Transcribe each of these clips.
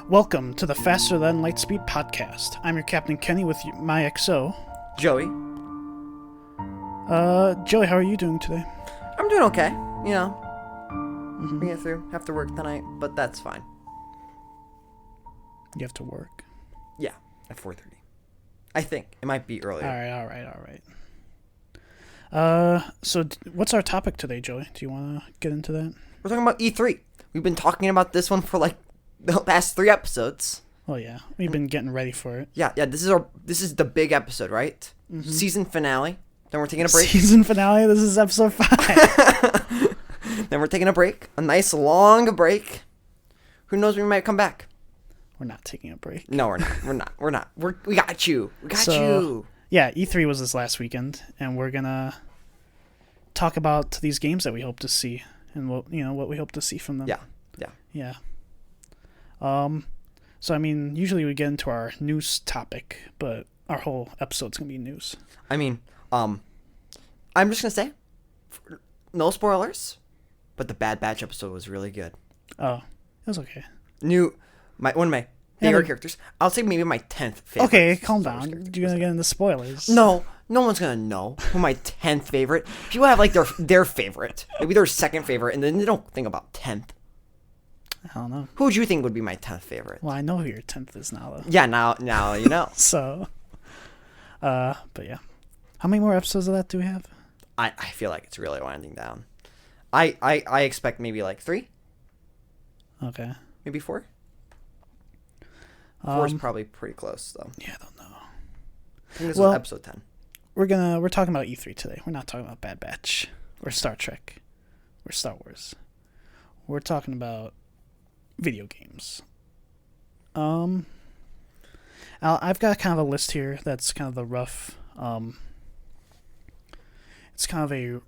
Welcome to the Faster Than Lightspeed podcast. I'm your Captain Kenny with my XO. Joey. Joey, how are you doing today? I'm doing okay. Bring it through. Have to work tonight, but that's fine. You have to work? Yeah, at 4:30. I think. It might be earlier. All right. So what's our topic today, Joey? Do you want to get into that? We're talking about E3. We've been talking about this one for like the past 3 episodes. Oh yeah, we've been getting ready for it. Yeah. This is the big episode, right? Mm-hmm. Season finale. Then we're taking a break. Season finale. This is episode 5. Then we're taking a break. A nice long break. Who knows when we might come back? We're not taking a break. No, we're not. We got you. We got you. Yeah, E3 was this last weekend, and we're gonna talk about these games that we hope to see and what we hope to see from them. Yeah. So I mean, usually we get into our news topic, but our whole episode's gonna be news. I mean, I'm just gonna say, no spoilers, but the Bad Batch episode was really good. Oh, it was okay. One of my favorite characters. I'll say maybe my 10th favorite. Okay, calm down. You're gonna get into spoilers. No one's gonna know who my 10th favorite. People have like their favorite, maybe their second favorite, and then they don't think about 10th. I don't know. Who would you think would be my 10th favorite? Well, I know who your 10th is now, though. Yeah, now you know. So, but yeah. How many more episodes of that do we have? I feel like it's really winding down. I expect maybe like 3. Okay. Maybe 4. 4 is probably pretty close, though. Yeah, I don't know. I think this was episode 10. We're talking about E3 today. We're not talking about Bad Batch or Star Trek or Star Wars. We're talking about video games. I've got kind of a list here that's kind of the rough. It's kind of a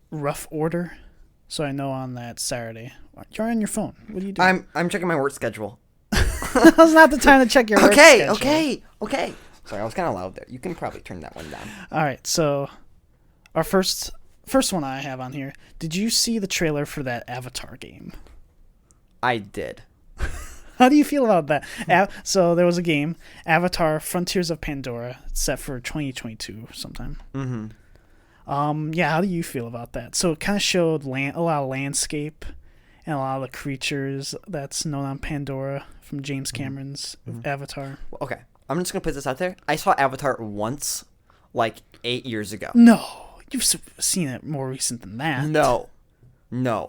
rough order, so I know on that Saturday. You're on your phone. What are you doing? I'm checking my work schedule. Now's not the time to check your work schedule. Okay. Sorry, I was kind of loud there. You can probably turn that one down. All right, so our first one I have on here. Did you see the trailer for that Avatar game? I did. How do you feel about that? So there was a game, Avatar: Frontiers of Pandora, set for 2022 sometime. Mm-hmm. Yeah, how do you feel about that? So it kind of showed a lot of landscape and a lot of the creatures that's known on Pandora from James Cameron's Avatar. Okay, I'm just gonna put this out there. I saw Avatar once, like 8 years ago. No, you've seen it more recent than that. No.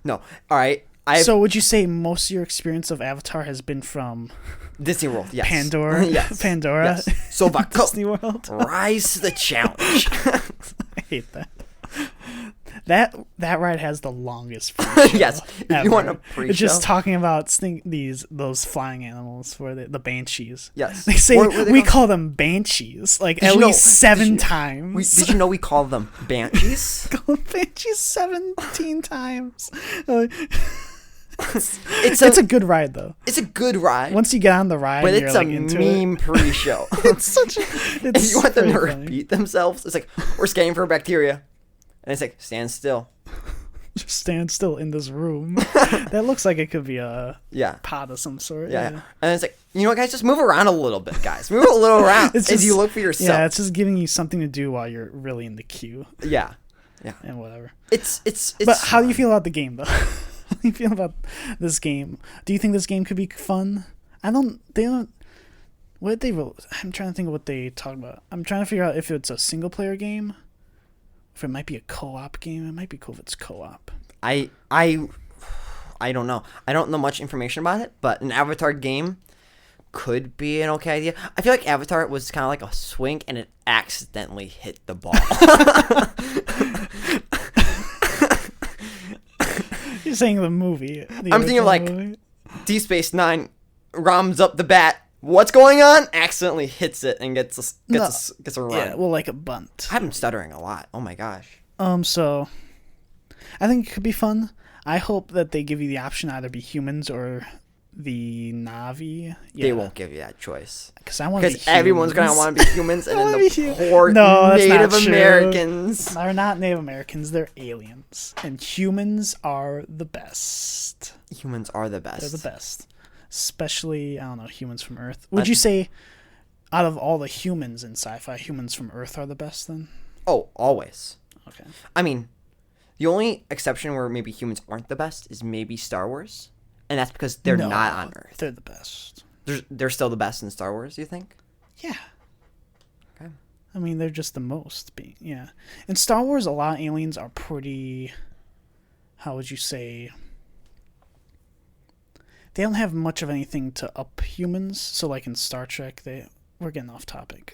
All right. So would you say most of your experience of Avatar has been from Disney World? Yes. Pandora? Yes. Pandora? Yes. So Disney World? Rise to the challenge. I hate that. That ride has the longest pre-show. Yes. If ever. you want a pre-show. It's just talking about those flying animals for the banshees. Yes. They say we call them banshees like at least 7 times. Did you know we call them banshees? Call them banshees 17 times. It's a good ride though. It's a good ride. Once you get on the ride, but you're it's like a into meme pre-show. If you want them to repeat themselves, it's like we're scanning for bacteria, and it's like stand still. Just stand still in this room. That looks like it could be a pod of some sort. Yeah. And it's like, you know what, guys, just move around a little bit, guys. Move a little around as you look for yourself. Yeah, it's just giving you something to do while you're really in the queue. Yeah. And whatever. It's But how do you feel about the game though? How do you feel about this game? Do you think this game could be fun? I'm trying to think of what they talk about. I'm trying to figure out if it's a single player game. If it might be a co-op game. It might be cool if it's co-op. I don't know. I don't know much information about it, but an Avatar game could be an okay idea. I feel like Avatar was kind of like a swing and it accidentally hit the ball. You're saying the movie. I'm thinking of like Deep Space Nine rams up the bat. What's going on? Accidentally hits it and gets a run. Yeah, well, like a bunt. I'm stuttering a lot. Oh my gosh. So I think it could be fun. I hope that they give you the option to either be humans or the Na'vi. They won't give you that choice. Because everyone's going to want to be humans, and then the poor Native Americans. They're not Native Americans. They're aliens. And humans are the best. Humans are the best. They're the best. especially I don't know humans from Earth. Would you say out of all the humans in sci-fi, humans from Earth are the best then? Oh, always. Okay. I mean, the only exception where maybe humans aren't the best is maybe Star Wars, and that's because they're No, not on Earth. They're the best. They're still the best in Star Wars, you think? Yeah. Okay. I mean, they're just the most. Yeah. In Star Wars, a lot of aliens are pretty. How would you say? They don't have much of anything to up humans. So, like in Star Trek, we're getting off topic.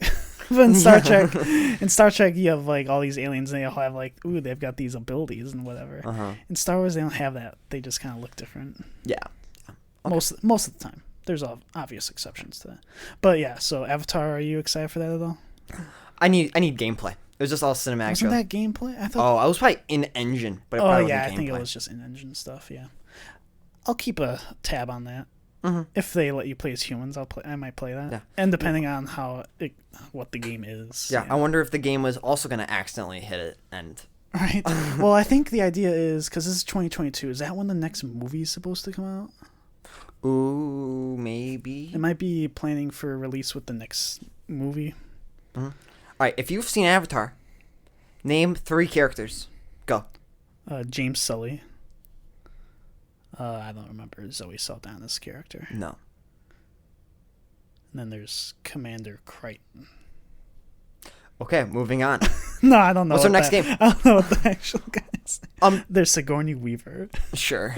But in Star Trek, you have like all these aliens, and they all have like, ooh, they've got these abilities and whatever. Uh-huh. In Star Wars, they don't have that. They just kind of look different. Yeah. Okay. Most of the time. There's obvious exceptions to that. But yeah, so Avatar, are you excited for that at all? I need gameplay. It was just all cinematic. Wasn't that gameplay? I thought. Oh, I was probably in engine, but it probably wasn't I gameplay. think it was just in-engine stuff. Yeah, I'll keep a tab on that. Mm-hmm. If they let you play as humans, I might play that. Yeah. And depending on what the game is. Yeah, I wonder if the game was also going to accidentally hit it and. Right. Well, I think the idea is because this is 2022. Is that when the next movie is supposed to come out? Ooh, maybe. It might be planning for release with the next movie. Mm-hmm. All right, if you've seen Avatar, name 3 characters. Go. James Sully. I don't remember Zoe Saldana's character. No. And then there's Commander Crichton. Okay, moving on. No, I don't know. What's our next game? I don't know what the actual guys. There's Sigourney Weaver. Sure.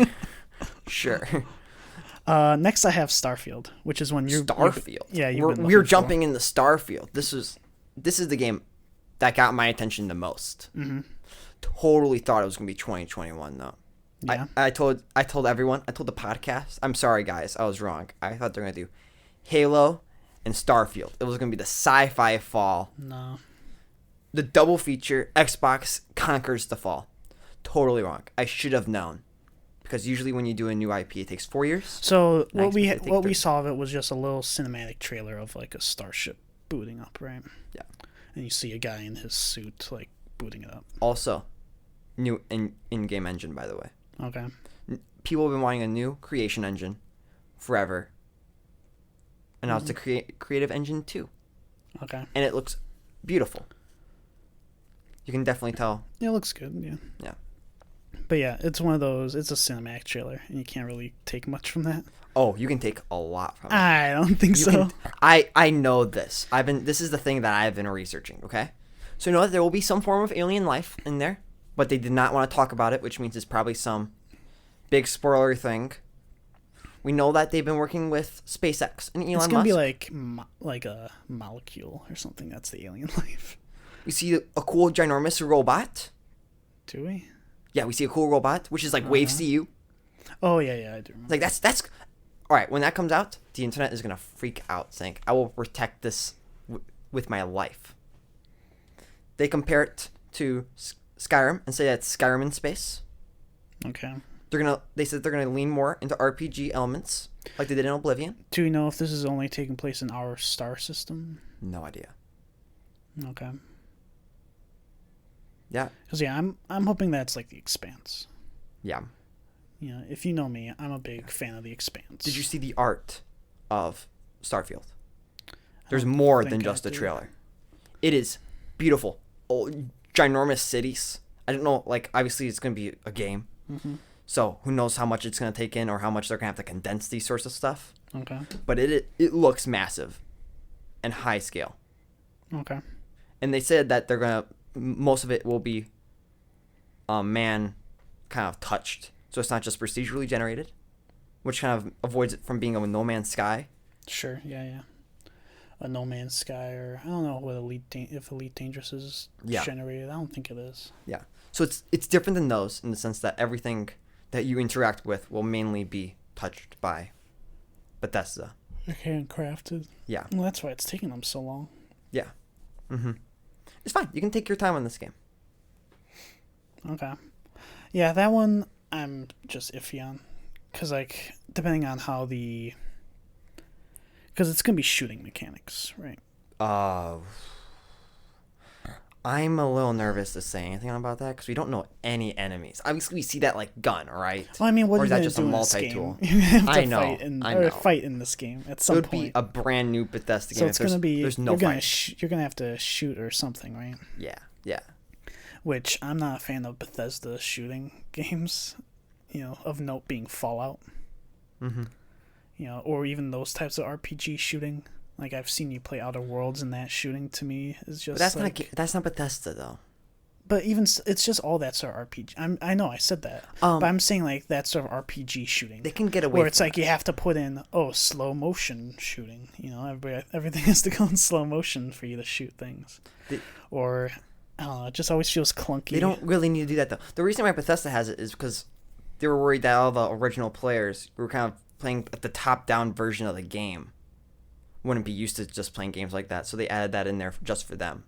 Next I have Starfield, which is when you're Starfield. We're jumping into Starfield. This is the game that got my attention the most. Mm-hmm. Totally thought it was gonna be 2021 though. Yeah. I told everyone. I told the podcast. I'm sorry guys, I was wrong. I thought they're gonna do Halo and Starfield. It was gonna be the sci-fi fall. No. The double feature. Xbox conquers the fall. Totally wrong. I should have known. Because usually when you do a new IP, it takes 4 years. So what we saw of it was just a little cinematic trailer of like a starship booting up, right? Yeah. And you see a guy in his suit like booting it up. Also, new in-game engine, by the way. Okay. People have been wanting a new creation engine forever. And now it's the Creative Engine 2. Okay. And it looks beautiful. You can definitely tell. Yeah, it looks good, yeah. Yeah. But yeah, it's one of those, it's a cinematic trailer, and you can't really take much from that. Oh, you can take a lot from it. I don't think so. I know this. This is the thing that I've been researching, okay? So you know that there will be some form of alien life in there, but they did not want to talk about it, which means it's probably some big spoiler thing. We know that they've been working with SpaceX and Elon Musk. It's going to be like a molecule or something that's the alien life. We see a cool ginormous robot. Do we? Yeah, we see a cool robot, which is like Wave CU. Oh, yeah, I do remember. Like, that's... All right, when that comes out, the internet is going to freak out, saying, I will protect this with my life. They compare it to Skyrim and say that it's Skyrim in space. Okay. They said they're gonna lean more into RPG elements, like they did in Oblivion. Do we know if this is only taking place in our star system? No idea. Okay. Yeah. Because I'm hoping that's like The Expanse. Yeah. You know, if you know me, I'm a big fan of The Expanse. Did you see the art of Starfield? There's more than just a trailer. It is beautiful. Oh, ginormous cities. I don't know. Like, obviously, it's gonna be a game. Mm-hmm. So who knows how much it's going to take in or how much they're going to have to condense these sorts of stuff. Okay. But it looks massive and high scale. Okay. And they said that they're going to, most of it will be man kind of touched. So it's not just procedurally generated, which kind of avoids it from being a No Man's Sky. Sure, yeah. A No Man's Sky, or I don't know what if Elite Dangerous is generated. I don't think it is. Yeah. So it's different than those in the sense that everything that you interact with will mainly be touched by Bethesda. Handcrafted. Yeah. Well, that's why it's taking them so long. Yeah. Mm-hmm. It's fine. You can take your time on this game. Okay. Yeah, that one I'm just iffy on. Because, like, depending on how because it's going to be shooting mechanics, right? I'm a little nervous to say anything about that because we don't know any enemies. Obviously, we see that like gun, right? Well, I mean, what Or are is you that going to just a do in this multi-tool? game? You have to I know, I know. fight in this game at It some would be point. a brand new Bethesda So game. it's going to be there's no you're going fight. you're going to have to shoot or something, right? Yeah, yeah. Which I'm not a fan of Bethesda shooting games, of note being Fallout, Mm-hmm. Or even those types of RPG shooting. Like I've seen you play Outer Worlds, and that shooting to me is just. But that's not Bethesda though. But even it's just all that sort of RPG. I know I said that, but I'm saying like that sort of RPG shooting. They can get away. Where it's from like you have to put in slow motion shooting. Everything has to go in slow motion for you to shoot things. Or I don't know. It just always feels clunky. They don't really need to do that though. The reason why Bethesda has it is because they were worried that all the original players were kind of playing at the top-down version of the game wouldn't be used to just playing games like that, so they added that in there just for them,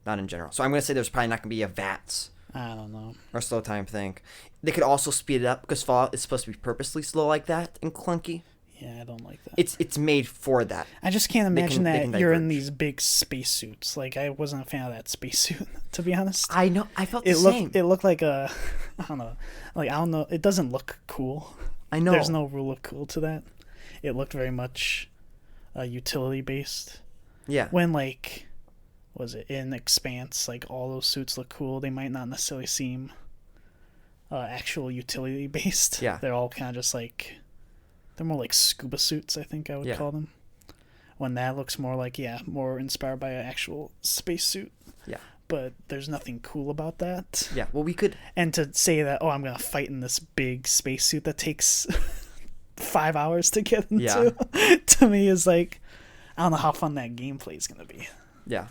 not in general. So I'm gonna say there's probably not gonna be a VATS. I don't know. Or slow time thing. They could also speed it up because Fallout is supposed to be purposely slow like that and clunky. Yeah, I don't like that. It's made for that. I just can't imagine they that can you're in diverge. these big spacesuits. Like I wasn't a fan of that spacesuit, to be honest. I know. I felt the It same. looked like a, I don't know, It doesn't look cool. I know. There's no rule of cool to that. It looked very much, utility based. Yeah. When was it in Expanse? Like all those suits look cool. They might not necessarily seem, actual utility based. Yeah. They're all kind of just like, they're more like scuba suits. I think I would call them. When that looks more like more inspired by an actual spacesuit. Yeah. But there's nothing cool about that. Yeah. Well, we could. And to say that, I'm going to fight in this big spacesuit that takes 5 hours to get into, to me is like, I don't know how fun that gameplay is going to be. Yeah.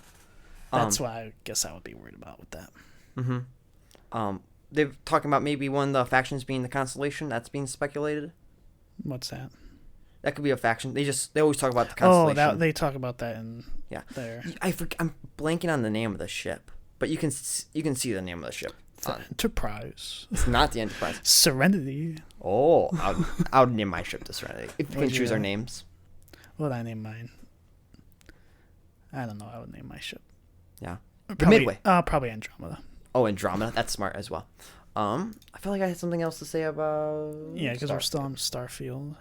That's why I guess I would be worried about with that. Mm-hmm. They're talking about maybe one of the factions being the Constellation. That's being speculated. What's that? That could be a faction. They always talk about the Constellation. They talk about that in there. I'm blanking on the name of the ship, but you can see the name of the ship. The Enterprise. It's not the Enterprise. Serenity. Oh, I would name my ship the Serenity. If we can choose our names. What would I name mine? I don't know. I would name my ship. Yeah. Probably, Midway. Probably Andromeda. Oh, Andromeda. That's smart as well. I feel like I had something else to say about. Yeah, because we're still on Starfield.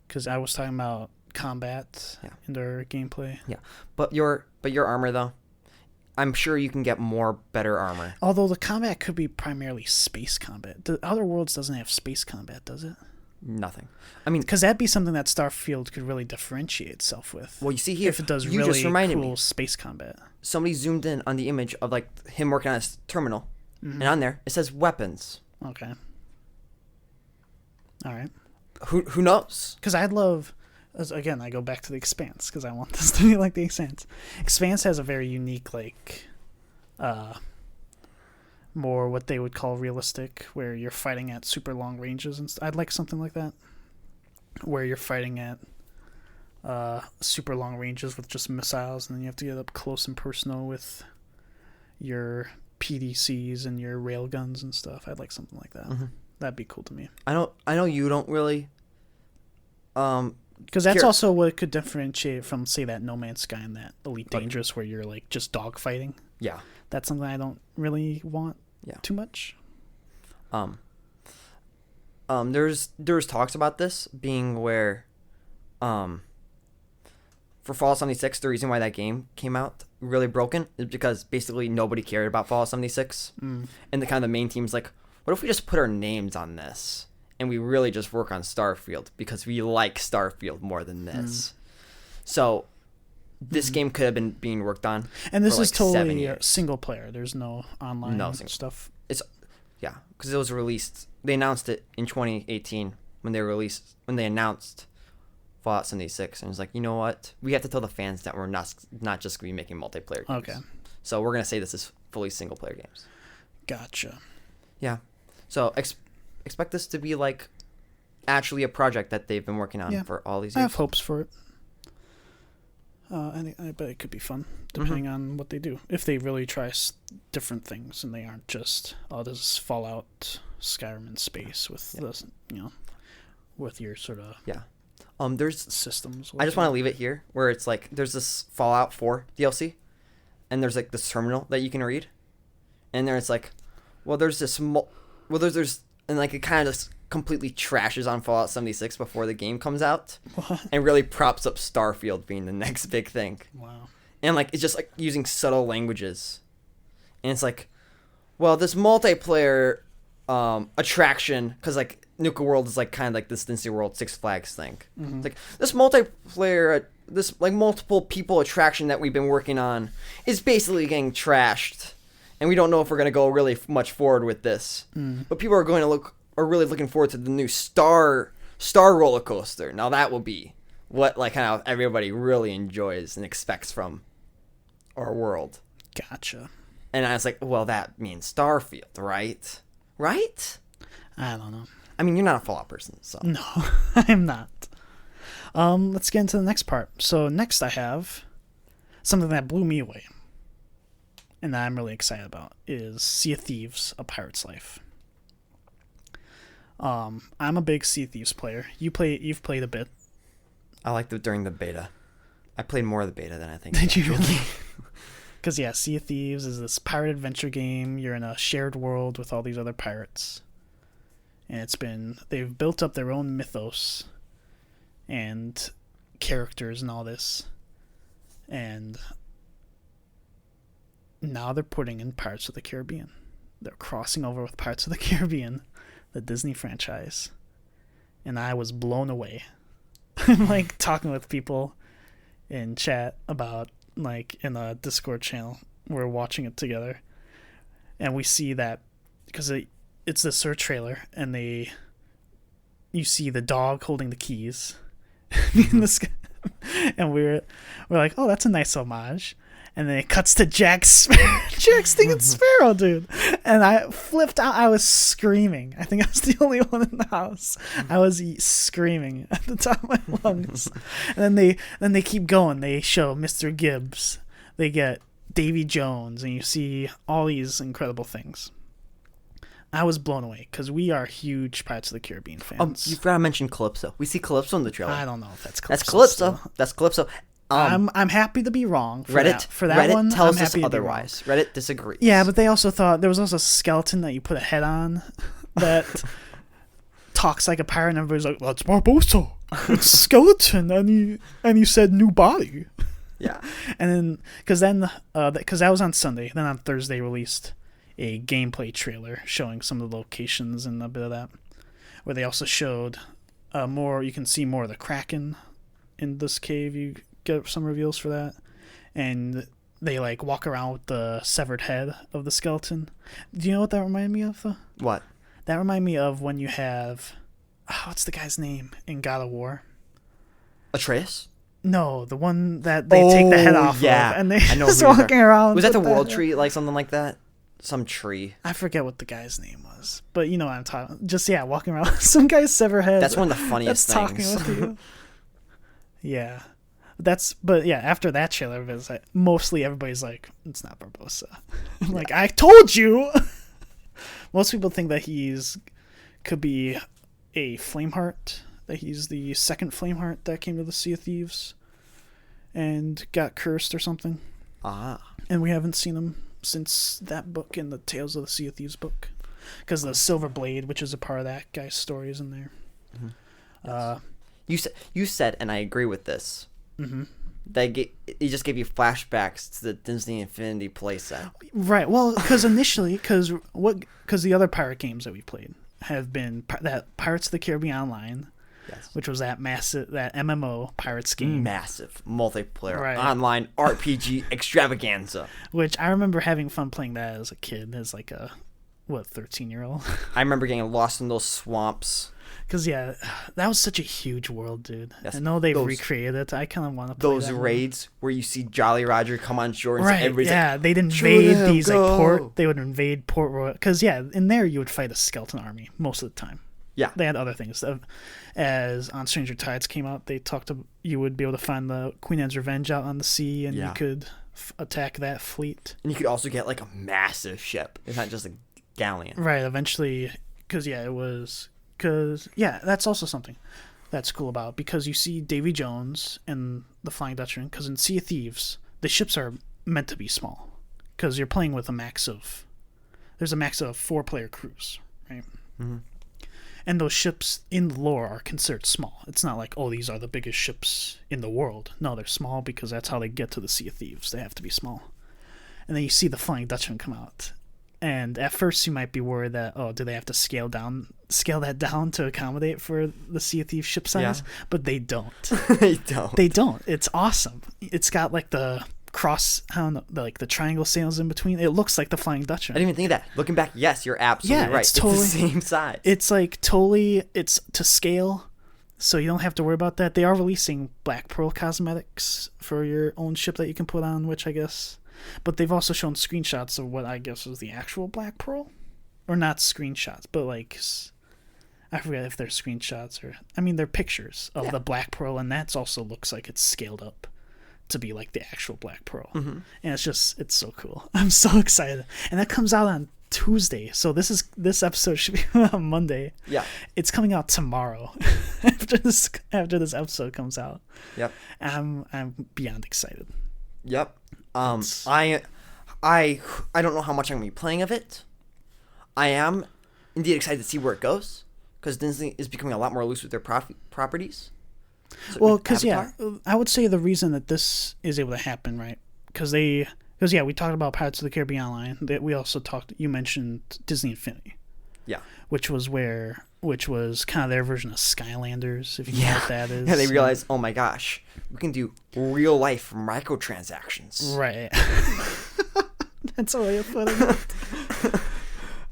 Because I was talking about combat in their gameplay. Yeah, but your armor though, I'm sure you can get better armor. Although the combat could be primarily space combat. The Outer Worlds doesn't have space combat, does it? Nothing. I mean, because that'd be something that Starfield could really differentiate itself with. Well, you see here, if it does you really just reminded cool me. Space combat. Somebody zoomed in on the image of like him working on his terminal, and on there it says weapons. Okay. All right. Who knows? Because I'd love. Again, I go back to the Expanse because I want this to be like the Expanse. Expanse has a very unique, more what they would call realistic, where you're fighting at super long ranges, and I'd like something like that, where you're fighting at super long ranges with just missiles, and then you have to get up close and personal with your PDCs and your railguns and stuff. I'd like something like that. Mm-hmm. That'd be cool to me. I know you don't really. Because that's also what could differentiate from, say, that No Man's Sky and that Elite Dangerous, where you're like just dogfighting. Yeah. That's something I don't really want too much. There's talks about this being where, for Fallout 76, the reason why that game came out really broken is because basically nobody cared about Fallout 76, and the main team's like, what if we just put our names on this? And we really just work on Starfield because we like Starfield more than this. So this game could have been being worked on. And this is totally single player. There's no online stuff. Because it was released. They announced it in 2018 when they announced Fallout 76, and it was like, you know what? We have to tell the fans that we're not just gonna be making multiplayer games. Okay. So we're gonna say this is fully single player games. Gotcha. Yeah. So expect this to be like actually a project that they've been working on for all these years. I have hopes for it. I bet it could be fun, depending on what they do. If they really try different things and they aren't just, this is Fallout, Skyrim in space with this, with your sort of there's systems. I just want to leave it here where it's like there's this Fallout 4 DLC and there's like this terminal that you can read, and there's like, well, there's this, there's and like it kind of just completely trashes on Fallout 76 before the game comes out, and really props up Starfield being the next big thing. Wow. And like it's just like using subtle languages, and it's like, well, this multiplayer attraction, because like Nuka World is like kind of like this Disney World Six Flags thing. Mm-hmm. It's like this multiplayer, this like multiple people attraction that we've been working on is basically getting trashed, and we don't know if we're gonna go really much forward with this. But people are really looking forward to the new Star roller coaster. Now that will be what like kind of everybody really enjoys and expects from our world. Gotcha. And I was like, well, that means Starfield, right? Right? I don't know. I mean, you're not a Fallout person, so. No, I'm not. Let's get into the next part. So next I have something that blew me away, and that I'm really excited about, is Sea of Thieves: A Pirate's Life. I'm a big Sea of Thieves player. You've played a bit. I liked it during the beta. I played more of the beta than I think. Did you really? Because, yeah, Sea of Thieves is this pirate adventure game. You're in a shared world with all these other pirates. And they've built up their own mythos and characters and all this. And now they're putting in Pirates of the Caribbean. They're crossing over with Pirates of the Caribbean, the Disney franchise. And I was blown away. I'm like talking with people in chat about, like, in a Discord channel. We're watching it together. And we see that, because it's this sort of trailer, and you see the dog holding the keys. And we're like, oh, that's a nice homage. And then it cuts to Jack Stinging Sparrow, dude. And I flipped out. I was screaming. I think I was the only one in the house. I was screaming at the top of my lungs. And then they keep going. They show Mr. Gibbs. They get Davy Jones, and you see all these incredible things. I was blown away because we are huge Pirates of the Caribbean fans. You forgot to mention Calypso. We see Calypso in the trailer. I don't know if that's Calypso. That's Calypso. Still. That's Calypso. I'm happy to be wrong. Reddit Reddit tells us otherwise. Reddit disagrees. Yeah, but they also thought there was also a skeleton that you put a head on that talks like a pirate, and everybody's like, "That's Barbossa. It's a skeleton," and he said new body. Yeah, and then because that was on Sunday. Then on Thursday released a gameplay trailer showing some of the locations and a bit of that, where they also showed more. You can see more of the Kraken in this cave. You get some reveals for that, and they like walk around with the severed head of the skeleton. Do you know what that reminded me of, though? What? That reminded me of when you have what's the guy's name in God of War? Atreus? No, the one that they take the head off of, and they just walking around. Was that the World Tree, like something like that? Some tree. I forget what the guy's name was, but you know what I'm talking. Just walking around with some guy's severed head. That's one of the funniest things. Talking with you. Yeah. After that trailer, it's like, mostly everybody's like, it's not Barbossa. I'm like, I told you! Most people think that could be a Flameheart, that he's the second Flameheart that came to the Sea of Thieves and got cursed or something. Ah. And we haven't seen him since that book in the Tales of the Sea of Thieves book. Because the Silver Blade, which is a part of that guy's story, is in there. Mm-hmm. Yes. You said, and I agree with this, mm-hmm. He just gave you flashbacks to the Disney Infinity playset. Right. Well, because initially, because the other pirate games that we played have been that Pirates of the Caribbean Online, yes. which was that MMO Pirates game, massive multiplayer online RPG extravaganza. Which I remember having fun playing that as a kid, as like a 13-year-old. I remember getting lost in those swamps. Because, that was such a huge world, dude. Yes. I know they've recreated it. I kind of want to play those raids where you see Jolly Roger come on shore and everybody's like, they'd invade these they would invade Port Royal. Because, in there you would fight a skeleton army most of the time. Yeah. They had other things. As on Stranger Tides came out, they talked about you would be able to find the Queen Anne's Revenge out on the sea, and you could attack that fleet. And you could also get like a massive ship. It's not just a galleon. Right, eventually, because, it was... Because, that's also something that's cool about, because you see Davy Jones and the Flying Dutchman, because in Sea of Thieves, the ships are meant to be small. because you're playing with there's a max of 4-player crews, right? Mm-hmm. And those ships in the lore are considered small. It's not like, oh, these are the biggest ships in the world. No, they're small because that's how they get to the Sea of Thieves. They have to be small. And then you see the Flying Dutchman come out. And at first you might be worried that, oh, do they have to scale that down to accommodate for the Sea of Thieves ship size? Yeah. But they don't. They don't. They don't. It's awesome. It's got like the cross, I don't know, like the triangle sails in between. It looks like the Flying Dutchman. I didn't even think of that. Looking back, yes, you're absolutely right. It's the same size. It's like totally, it's to scale, so you don't have to worry about that. They are releasing Black Pearl cosmetics for your own ship that you can put on, which I guess, but they've also shown screenshots of what I guess was the actual Black Pearl, or not screenshots, but like, I forget if they're screenshots or, I mean, they're pictures of the Black Pearl, and that's also looks like it's scaled up to be like the actual Black Pearl. Mm-hmm. And it's so cool. I'm so excited. And that comes out on Tuesday. So this episode should be on Monday. Yeah. It's coming out tomorrow after this episode comes out. Yep. I'm beyond excited. Yep. I don't know how much I'm going to be playing of it. I am indeed excited to see where it goes, because Disney is becoming a lot more loose with their properties. So well, because I would say the reason that this is able to happen, right? Because we talked about Pirates of the Caribbean Online. That we also you mentioned Disney Infinity. Yeah. Which was kind of their version of Skylanders, if you know what that is. Yeah, they realized, oh my gosh, we can do real life microtransactions. Right. That's a way of putting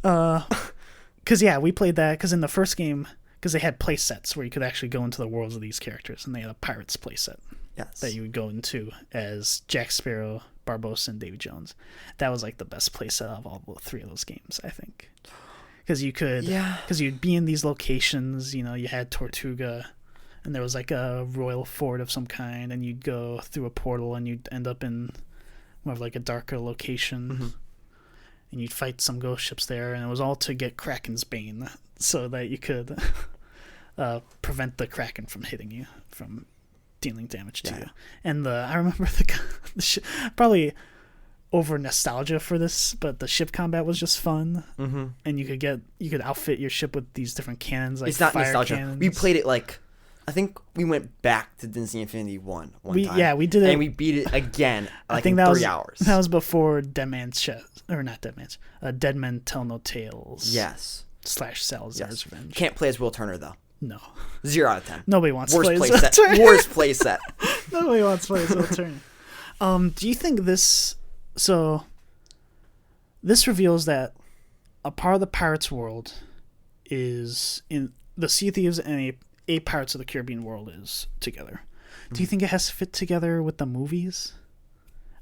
it. Because we played that because in the first game, because they had play sets where you could actually go into the worlds of these characters, and they had a Pirates play set that you would go into as Jack Sparrow, Barbossa, and Davy Jones. That was like the best play set of all 3 of those games, I think. Because you'd be in these locations, you had Tortuga, and there was like a royal fort of some kind, and you'd go through a portal, and you'd end up in more of like a darker location. Mm-hmm. And you'd fight some ghost ships there, and it was all to get Kraken's Bane, so that you could prevent the Kraken from hitting you, from dealing damage to you. And I remember probably over nostalgia for this, but the ship combat was just fun. Mm-hmm. And you could outfit your ship with these different cannons, like it's not fire nostalgia. Cannons. We played it like, I think we went back to Disney Infinity one time. Yeah, we did it. And we beat it again, like I think in 3 hours. That was before Dead Man Tell No Tales. Yes. / Salazar's Revenge. Can't play as Will Turner, though. No. 0 out of 10. Nobody wants to play as Will Turner. Worst play set. Nobody wants to play as Will Turner. Do you think this... So, this reveals that a part of the Pirates world is in the Sea of Thieves, and a Pirates of the Caribbean world is together. Mm-hmm. Do you think it has to fit together with the movies?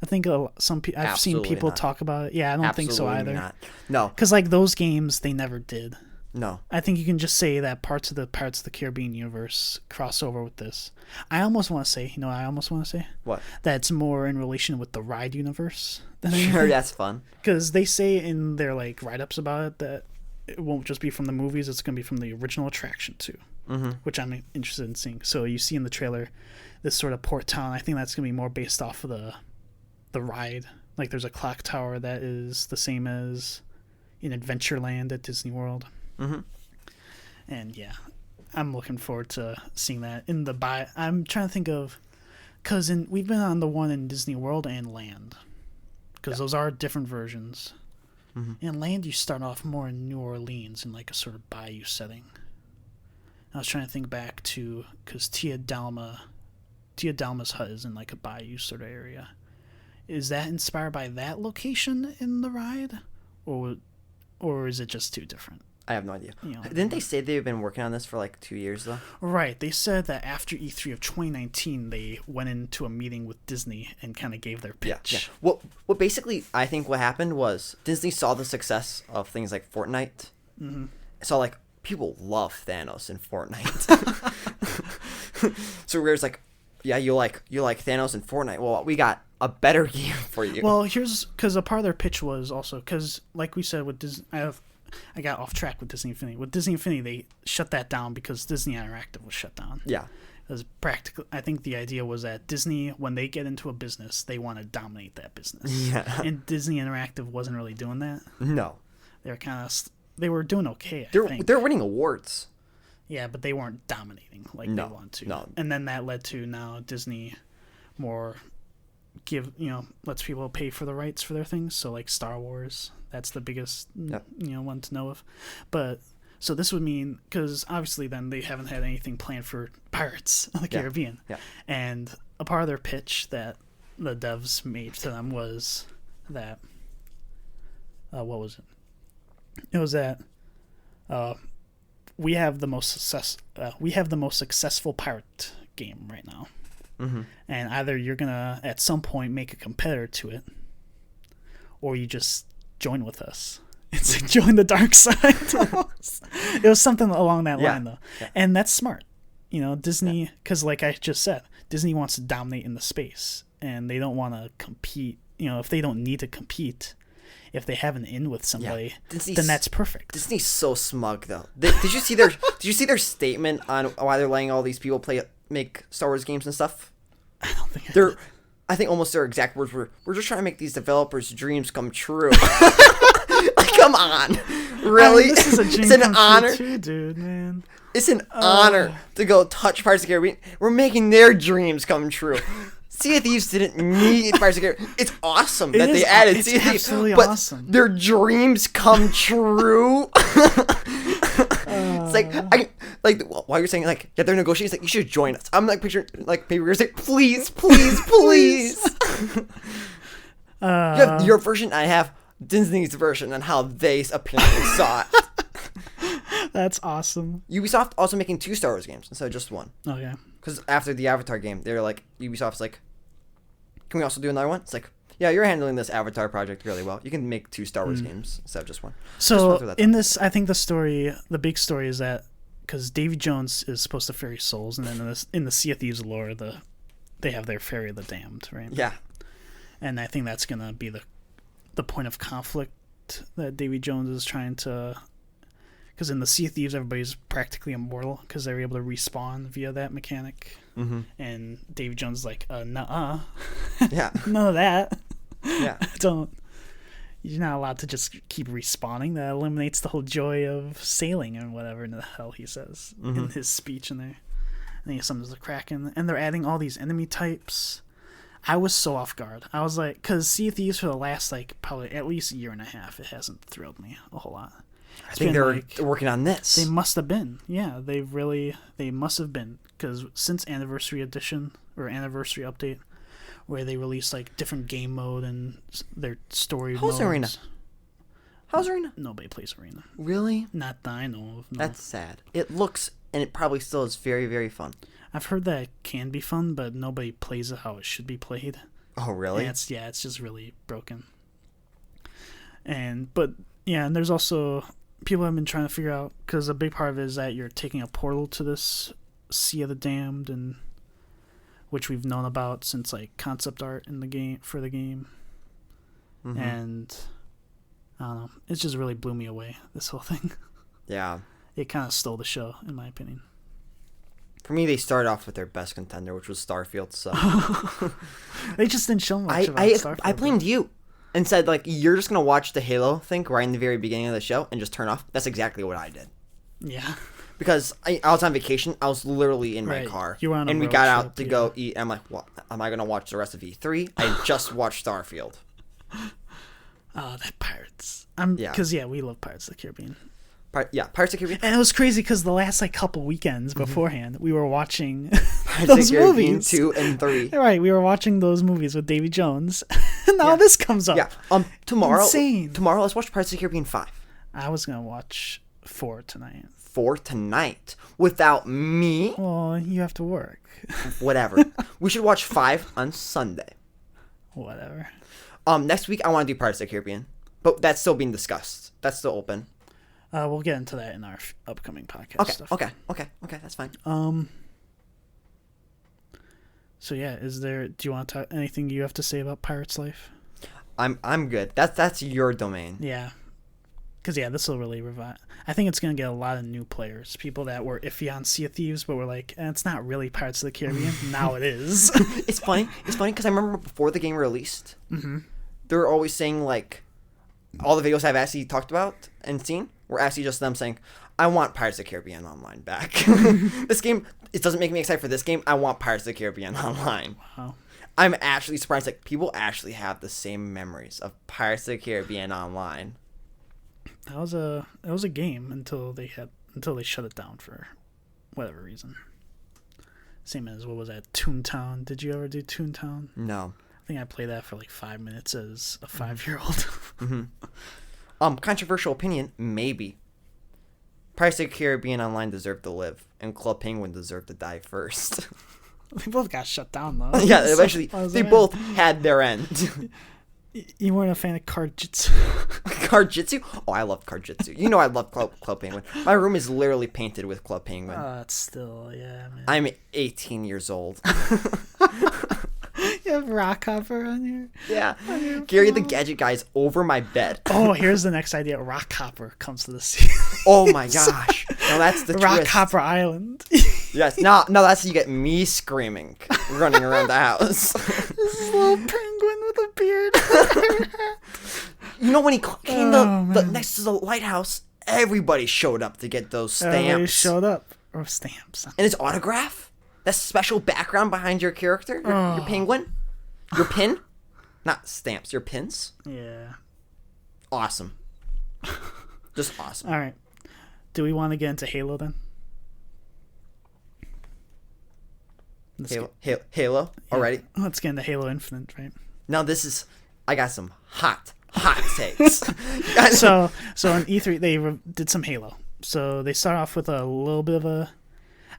I think I've seen people talk about it. Yeah, I don't think so either. Not. No. Because like those games, they never did. No. I think you can just say that parts of the Pirates of the Caribbean universe cross over with this. I almost want to say, What? That it's more in relation with the ride universe. Sure, that's fun. Because they say in their like write-ups about it that it won't just be from the movies, it's going to be from the original attraction too. Mm-hmm. Which I'm interested in seeing. So you see in the trailer this sort of port town. I think that's going to be more based off of the ride. Like there's a clock tower that is the same as in Adventureland at Disney World. Mm-hmm. And yeah, I'm looking forward to seeing that in the I'm trying to think of, because we've been on the one in Disney World and Land, because those are different versions. Mm-hmm. In Land, you start off more in New Orleans in like a sort of bayou setting. I was trying to think back to, because Tia Dalma's hut is in like a bayou sort of area. Is that inspired by that location in the ride, or is it just too different? I have no idea. Didn't they say they've been working on this for like 2 years though? Right. They said that after E3 of 2019, they went into a meeting with Disney and kind of gave their pitch. Yeah. What basically I think what happened was Disney saw the success of things like Fortnite. Mm-hmm. So like people love Thanos in Fortnite. So Rare's like, yeah, you like Thanos in Fortnite. Well, we got a better game for you. Well, because a part of their pitch was also, because like we said with Disney, I got off track with Disney Infinity. With Disney Infinity, they shut that down because Disney Interactive was shut down. Yeah. As practical, I think the idea was that Disney, when they get into a business, they want to dominate that business. Yeah. And Disney Interactive wasn't really doing that. No. They were doing okay. They're winning awards. Yeah, but they weren't dominating like they want to. No. And then that led to now Disney more lets people pay for the rights for their things. So like Star Wars, that's the biggest one to know of. But so this would mean, because obviously then they haven't had anything planned for Pirates of the Caribbean. Yeah. And a part of their pitch that the devs made to them was that what was it? It was that we have the most successful pirate game right now. Mm-hmm. And either you're gonna at some point make a competitor to it, or you just join with us. It's like join the dark side. It was something along that line though, and that's smart. Disney, because like I just said, Disney wants to dominate in the space, and they don't want to compete. If they don't need to compete, if they have an in with somebody, then that's perfect. Disney's so smug though. Did you see their statement on why they're letting all these people make Star Wars games and stuff? I don't think I think almost their exact words were, "We're just trying to make these developers' dreams come true." Like, come on, really? This is a dream it's an come honor, true too, dude, man. It's an honor to go touch Pirates of the Caribbean. We're making their dreams come true. Sea of Thieves didn't need Pirates of the Caribbean. It's awesome that they added Sea of Thieves, absolutely but awesome. Their dreams come true. It's like while you're saying like they're negotiating, it's like you should join us. I'm like picturing like maybe you're saying please, please, please. You have your version. I have Disney's version and how they apparently saw it. That's awesome. Ubisoft also making 2 Star Wars games instead of just one. Oh yeah. Because after the Avatar game, they're like Ubisoft's like, can we also do another one? It's like, yeah, you're handling this Avatar project really well. You can make 2 Star Wars games instead of just one. So in this, I think the big story is that because Davy Jones is supposed to ferry souls, and then in the Sea of Thieves lore, they have their ferry of the damned, right? Yeah. And I think that's gonna be the point of conflict that Davy Jones is trying to. Because in the Sea of Thieves, everybody's practically immortal because they're able to respawn via that mechanic. Mm-hmm. And Davy Jones is like, nuh-uh. Yeah. None of that. Yeah. You're not allowed to just keep respawning. That eliminates the whole joy of sailing and whatever in the hell he says in his speech in there. And he summons the Kraken. And they're adding all these enemy types. I was so off guard. I was like, because Sea of Thieves for the last, probably at least a year and a half, it hasn't thrilled me a whole lot. I think they're working on this. They must have been. Yeah, they must have been. Because since Anniversary Edition, or Anniversary Update, where they released, different game mode and their story modes. How's Arena? Nobody plays Arena. Really? Not that I know of, no. That's sad. It looks, and it probably still is very, very fun. I've heard that it can be fun, but nobody plays it how it should be played. Oh, really? And it's just really broken. And there's also... People have been trying to figure out, because a big part of it is that you're taking a portal to this Sea of the Damned, and which we've known about since concept art in the game for the game, and I don't know, it just really blew me away, this whole thing. Yeah, it kind of stole the show, in my opinion. For me, they started off with their best contender, which was Starfield. So they just didn't show much about Starfield. I blamed you. And said, you're just going to watch the Halo thing right in the very beginning of the show and just turn off. That's exactly what I did. Yeah. Because I was on vacation. I was literally in my car. You were on a and we road got trip, out to go eat. And I'm like, what? Am I going to watch the rest of E3? I just watched Starfield. Oh, that Pirates. Because, we love Pirates of the Caribbean. Pirates of the Caribbean. And it was crazy because the last couple weekends beforehand, we were watching Pirates those of the Caribbean movies. 2 and 3. Right, we were watching those movies with Davy Jones. And now this comes up. Yeah. Tomorrow. Insane. Tomorrow, let's watch Pirates of the Caribbean 5. I was gonna watch 4 tonight. 4 tonight without me. Well, you have to work. Whatever. We should watch 5 on Sunday. Whatever. Next week I want to do Pirates of the Caribbean, but that's still being discussed. That's still open. We'll get into that in our upcoming podcast stuff. Okay, that's fine. So do you want to talk anything you have to say about Pirate's Life? I'm good. That's your domain. Yeah. Because this will really revive. I think it's gonna get a lot of new players, people that were iffy on Sea of Thieves, but were like, it's not really Pirates of the Caribbean. Now it is. It's funny. It's funny because I remember before the game released, they were always saying like, all the videos I've actually talked about and seen were actually just them saying, I want Pirates of the Caribbean Online back. This game, it doesn't make me excited for this game. I want Pirates of the Caribbean Online. Wow. I'm actually surprised. Like, people actually have the same memories of Pirates of the Caribbean Online. It was a game until they shut it down for whatever reason. Same as, what was that, Toontown? Did you ever do Toontown? No. I think I played that for like 5 minutes as a 5-year-old. Controversial opinion, maybe. Pirates of the Caribbean Online deserved to live, and Club Penguin deserved to die first. They both got shut down, though. Yeah, eventually, they both had their end. You weren't a fan of Card Jitsu? Card Jitsu? Oh, I love Card Jitsu. You know I love Club Penguin. My room is literally painted with Club Penguin. It's still, man. I'm 18 years old. You have Rockhopper on your... Yeah. Gary the Gadget Guy is over my bed. Oh, here's the next idea. Rockhopper comes to the sea. Oh my gosh. Now that's the twist. Rockhopper Island. Yes. No, that's you get me screaming, running around the house. This little penguin with a beard. You know, when he came next to the lighthouse, everybody showed up to get those stamps. Everybody showed up. Or stamps. And his autograph? That special background behind your character? Your penguin? Your pin? Not stamps, your pins? Yeah. Awesome. Just awesome. All right. Do we want to get into Halo then? Halo? Already? Let's get into Halo Infinite, right? Now I got some hot takes. So on E3 they did some Halo. So they start off with a little bit of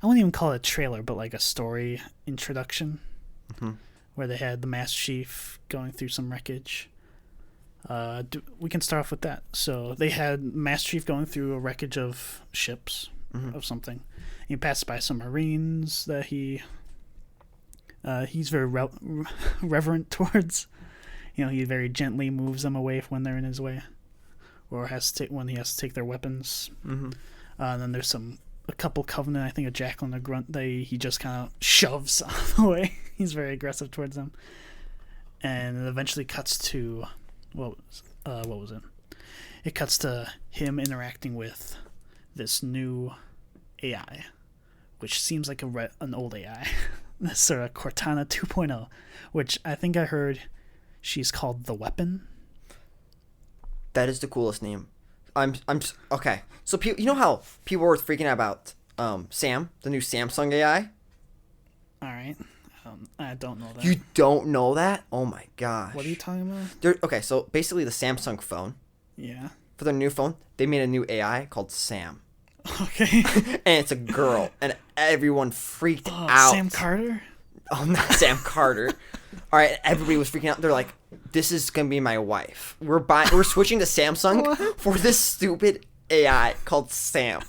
I wouldn't even call it a trailer, but like a story introduction, where they had the Master Chief going through some wreckage. We can start off with that. So they had Master Chief going through a wreckage of ships, of something. He passed by some Marines that he's very reverent towards. He very gently moves them away when they're in his way, or when he has to take their weapons. And then there's a couple Covenant, I think a Jackal and a Grunt, he just kind of shoves out of the way. He's very aggressive towards them. And it eventually cuts to, what was it? It cuts to him interacting with this new AI, which seems like an old AI. This sort of Cortana 2.0, which I think I heard she's called the Weapon. That is the coolest name. Okay. So you know how people were freaking out about Sam, the new Samsung AI? All right. I don't know that. You don't know that? Oh my gosh. What are you talking about? Okay, so basically the Samsung phone. Yeah. For their new phone, they made a new AI called Sam. Okay. And it's a girl, and everyone freaked out. Sam Carter? Oh, not Sam Carter. All right, everybody was freaking out. They're like, "This is gonna be my wife. We're switching to Samsung for this stupid AI called Sam."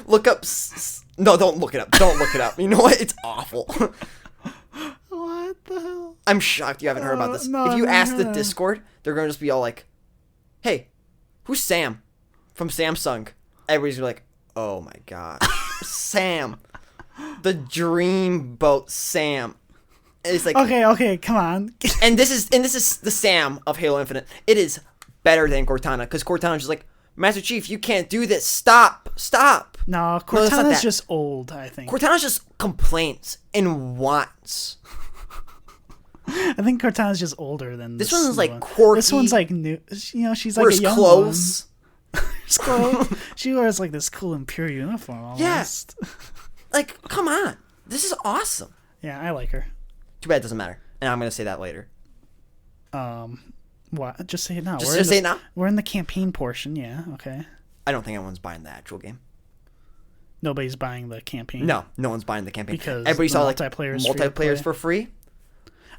Look up. No, don't look it up. Don't look it up. You know what? It's awful. What the hell? I'm shocked you haven't heard about this. No, if you I ask haven't the heard. Discord, they're gonna just be all like, "Hey, who's Sam from Samsung?" Everybody's gonna be like, "Oh my gosh, Sam, the dreamboat Sam." It's like, okay, come on. and this is the Sam of Halo Infinite. It is better than Cortana, because Cortana's just like, "Master Chief, you can't do this. Stop. No, it's not Cortana's that. just old, I think. Cortana just complains and wants. I think Cortana's just older than This this one's like one. quirky. This one's like new. She's like Wears a young clothes. one. Clothes. She wears like this cool Imperial uniform almost. Yeah. Like, come on. This is awesome. Yeah, I like her. Too bad it doesn't matter. And I'm going to say that later. What? Just say it now. Just say it now? We're in the campaign portion, yeah, okay. I don't think anyone's buying the actual game. Nobody's buying the campaign. No one's buying the campaign. Because everybody the saw like multiplayer's for free.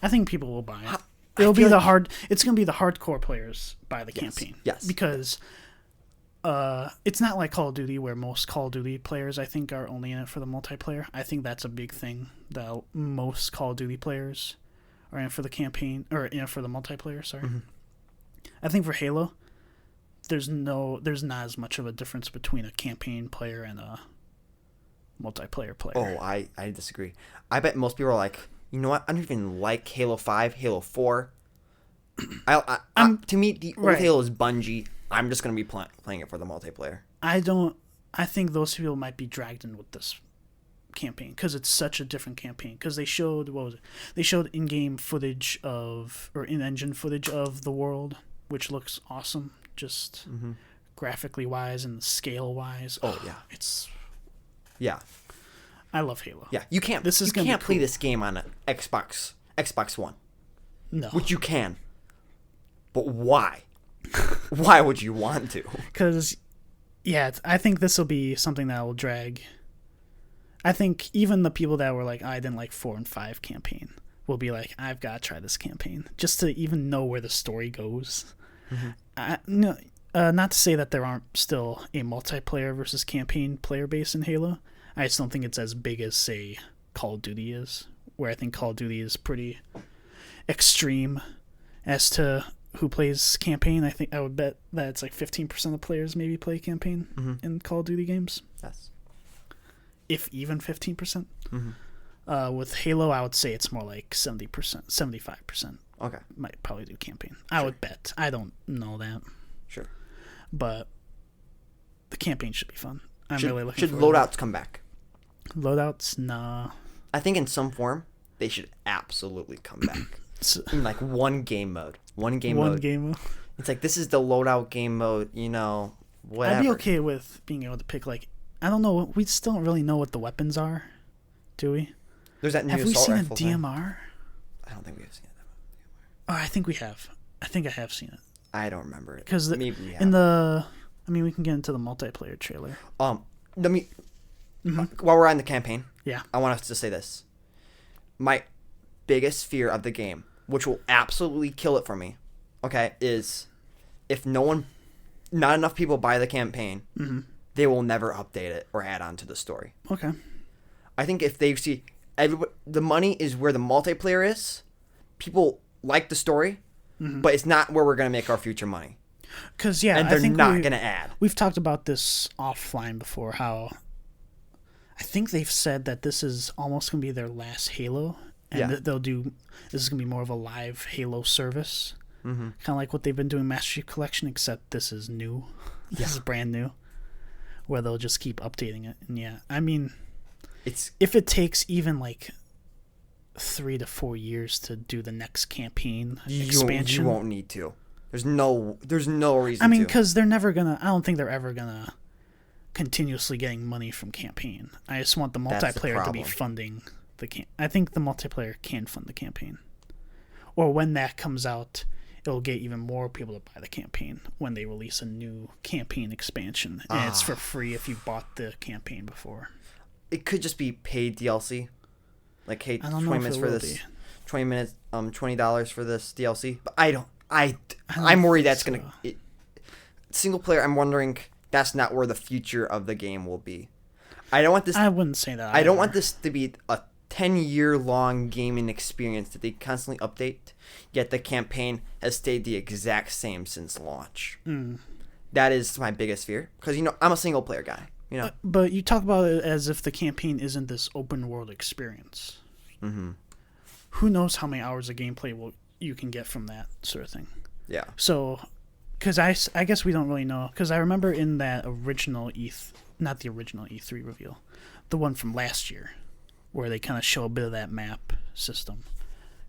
I think people will buy it. I It'll be feel the like- It's gonna be the hardcore players buy the campaign. Yes. Because it's not like Call of Duty, where most Call of Duty players I think are only in it for the multiplayer. I think that's a big thing, that most Call of Duty players are in it for the campaign, or in it for the multiplayer. Sorry. I think for Halo, there's not as much of a difference between a campaign player and a multiplayer player. Oh, I disagree. I bet most people are like, you know what? I don't even like Halo 5, Halo 4. To me, the old right. Halo is Bungie. I'm just going to be playing it for the multiplayer. I think those people might be dragged in with this campaign because it's such a different campaign. Because they showed, what was it? They showed in-game footage or in-engine footage of the world, which looks awesome, just graphically wise and scale wise. Oh yeah, yeah. I love Halo. Yeah, you can't play this game on an Xbox One. No, which you can, but why? Why would you want to? Because, yeah, I think this will be something that will drag. I think even the people that were like, I didn't like 4 and 5 campaign will be like, I've got to try this campaign just to even know where the story goes. Not to say that there aren't still a multiplayer versus campaign player base in Halo. I just don't think it's as big as, say, Call of Duty is, where I think Call of Duty is pretty extreme as to who plays campaign. I would bet that it's like 15% of players maybe play campaign in Call of Duty games. Yes. If even 15%. With Halo, I would say it's more like 70%, 75%. Okay. Might probably do campaign. I would bet. I don't know that. Sure. But the campaign should be fun. I'm really looking should forward to loadouts come back? Loadouts? Nah. I think in some form they should absolutely come back. In like one game mode. It's like, this is the loadout game mode, whatever. I'd be okay with being able to pick, like, I don't know, we still don't really know what the weapons are, do we? There's that new Have we assault seen a rifle DMR? thing. I don't think we have seen it. Oh, I think we have. I think I have seen it. I don't remember it. Because maybe we have. we can get into the multiplayer trailer. Let me, while we're on the campaign, Yeah. I want us to say this. My biggest fear of the game, which will absolutely kill it for me, okay, is if not enough people buy the campaign, they will never update it or add on to the story. Okay. I think if they see the money is where the multiplayer is, people like the story, but it's not where we're going to make our future money. Because, yeah, and they're not going to add. We've talked about this offline before, how I think they've said that this is almost going to be their last Halo, and this is going to be more of a live Halo service. Kind of like what they've been doing Master Chief Collection, except this is new. This is brand new, where they'll just keep updating it. And yeah, I mean, if it takes even like 3 to 4 years to do the next campaign expansion, you won't need to. There's no reason. I mean, because they're never gonna. I don't think they're ever gonna continuously getting money from campaign. I just want the multiplayer to be funding the I think the multiplayer can fund the campaign, or when that comes out, it'll get even more people to buy the campaign when they release a new campaign expansion, and it's for free if you bought the campaign before. It could just be paid DLC, like, hey, 20 minutes for this, 20 minutes, $20 for this DLC. But I'm worried that's gonna single player. I'm wondering that's not where the future of the game will be. I don't want this. I wouldn't say that. I don't want this to be a 10-year-long gaming experience that they constantly update, yet the campaign has stayed the exact same since launch. That is my biggest fear, because I'm a single player guy. But you talk about it as if the campaign isn't this open world experience. Who knows how many hours of gameplay you can get from that sort of thing. Yeah. So, because I guess we don't really know, because I remember in that original not the original E3 reveal, the one from last year, where they kind of show a bit of that map system,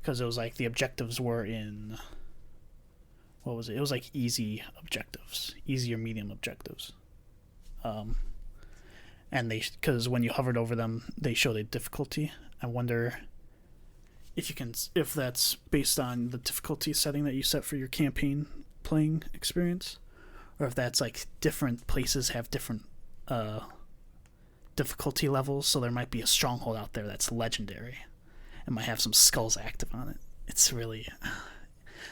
because it was like the objectives were in, what was it? It was like easy or medium objectives. And because when you hovered over them, they showed a difficulty. I wonder if that's based on the difficulty setting that you set for your campaign playing experience, or if that's like different places have different difficulty levels. So there might be a stronghold out there that's legendary and might have some skulls active on it. It's really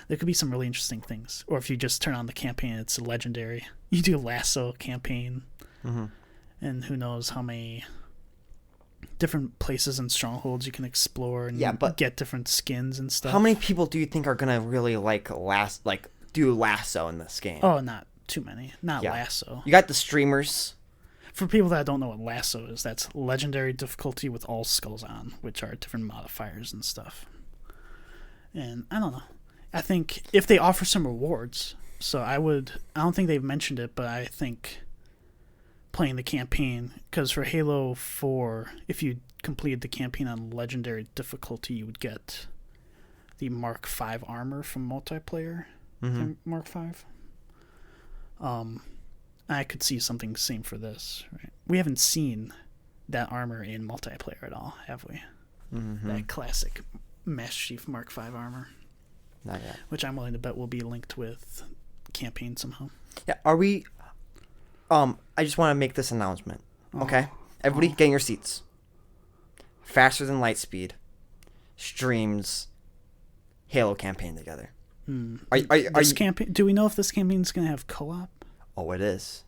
there could be some really interesting things. Or if you just turn on the campaign, it's legendary. You do lasso campaign, and who knows how many different places and strongholds you can explore and get different skins and stuff. How many people do you think are gonna really do lasso in this game? Oh, not too many. Not Yeah. lasso. You got the streamers. For people that don't know what lasso is, that's legendary difficulty with all skulls on, which are different modifiers and stuff. And I don't know. I think if they offer some rewards, I don't think they've mentioned it, but I think playing the campaign, because for Halo 4, if you completed the campaign on legendary difficulty, you would get the Mark V armor from multiplayer. Mark V. I could see something same for this. Right? We haven't seen that armor in multiplayer at all, have we? That classic Master Chief Mark V armor. Not yet. Which I'm willing to bet will be linked with campaign somehow. Yeah, are we... I just want to make this announcement, okay? Everybody get in your seats. Faster Than Lightspeed streams Halo campaign together. Campaign? Do we know if this campaign is going to have co-op? Oh, it is.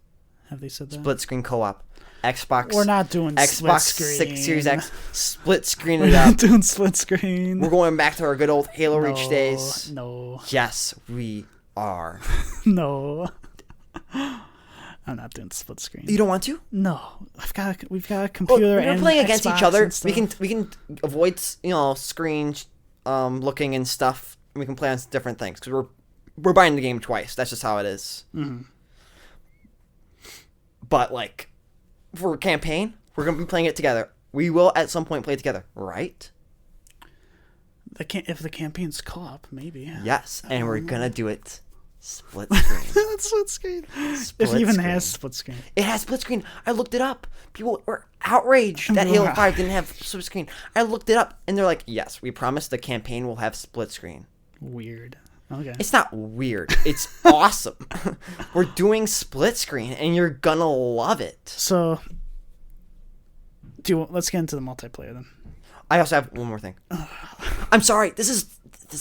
Have they said that? Split screen co-op. Xbox. We're not doing Xbox split screen. 6 Series X. Split screen We're it not up. doing split screen. We're going back to our good old Halo Reach days. No. Yes, we are. No. I'm not doing split screen. You don't want to? No. We've got a computer When we're and playing against Xbox each other, and stuff. we can avoid screen looking and stuff. And we can play on different things because we're buying the game twice. That's just how it is. But like for a campaign, we're gonna be playing it together. We will at some point play it together, right? If the campaign's co-op, maybe. Yes, and we're gonna do it split screen. That's split screen. Split If it even screen. has split screen. It has split screen. I looked it up. People were outraged that Halo 5 didn't have split screen. I looked it up, and they're like, yes, we promise the campaign will have split screen. Weird. Okay. It's not weird. It's awesome. We're doing split screen, and you're gonna love it. So, let's get into the multiplayer then. I also have one more thing. I'm sorry. This is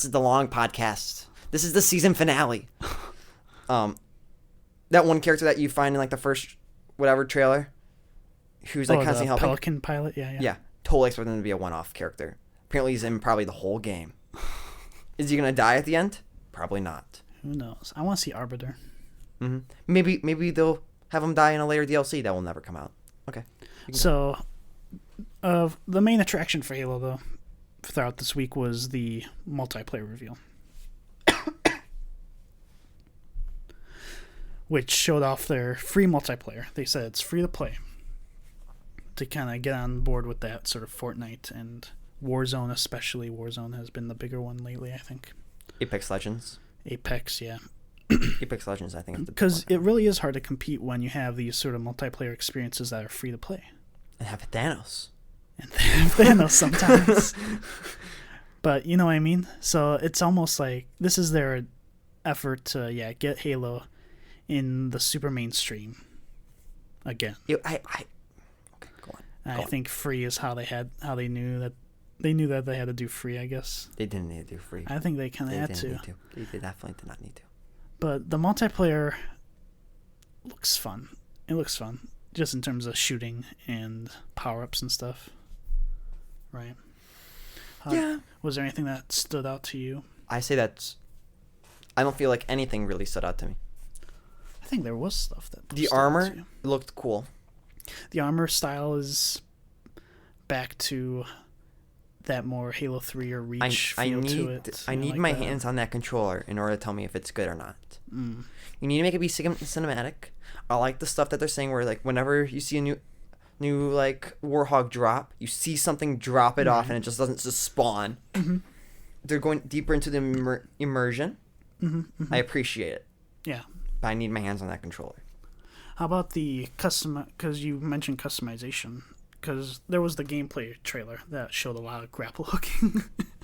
the long podcast. This is the season finale. That one character that you find in like the first whatever trailer, who's like constantly helping. Pelican pilot. Yeah. Yeah, totally expect him to be a one-off character. Apparently, he's in probably the whole game. Is he gonna die at the end? Probably not. Who knows? I want to see Arbiter. Maybe they'll have him die in a later DLC that will never come out. Okay. So, the main attraction for Halo, though, throughout this week was the multiplayer reveal, which showed off their free multiplayer. They said it's free to play to kind of get on board with that sort of Fortnite and Warzone, especially. Warzone has been the bigger one lately, I think. Apex Legends. Apex, yeah. Apex Legends, I think. Because it really is hard to compete when you have these sort of multiplayer experiences that are free to play. And have Thanos. And Thanos sometimes. But you know what I mean? So it's almost like this is their effort to, get Halo in the super mainstream again. Okay, go on. I think free is how they knew that they had to do free, I guess. They didn't need to do free. I think they kind of had to. They definitely did not need to. But the multiplayer looks fun. It looks fun, just in terms of shooting and power-ups and stuff. Right? Yeah. Was there anything that stood out to you? I say that I don't feel like anything really stood out to me. I think there was stuff that The stood out to armor you. looked cool. The armor style is back to that more Halo 3 or Reach feel to it. I need my hands on that controller in order to tell me if it's good or not. You need to make it be cinematic. I like the stuff that they're saying where like whenever you see a new like Warhog drop, you see something drop it off and it just doesn't just spawn. They're going deeper into the immersion. I appreciate it. Yeah. But I need my hands on that controller. How about the because you mentioned customization. Because there was the gameplay trailer that showed a lot of grapple hooking.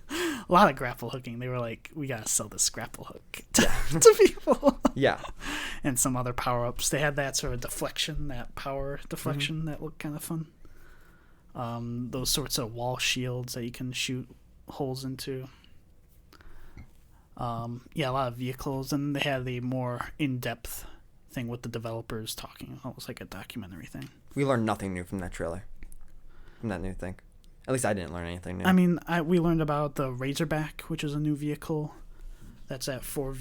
A lot of grapple hooking. They were like, we gotta sell this grapple hook to people. Yeah. And some other power-ups. They had that sort of deflection, that power deflection that looked kind of fun. Those sorts of wall shields that you can shoot holes into. A lot of vehicles. And they had a more in-depth thing with the developers talking. Almost like a documentary thing. We learned nothing new from that trailer. From that new thing. At least I didn't learn anything new. I mean, we learned about the Razorback, which is a new vehicle. That's that four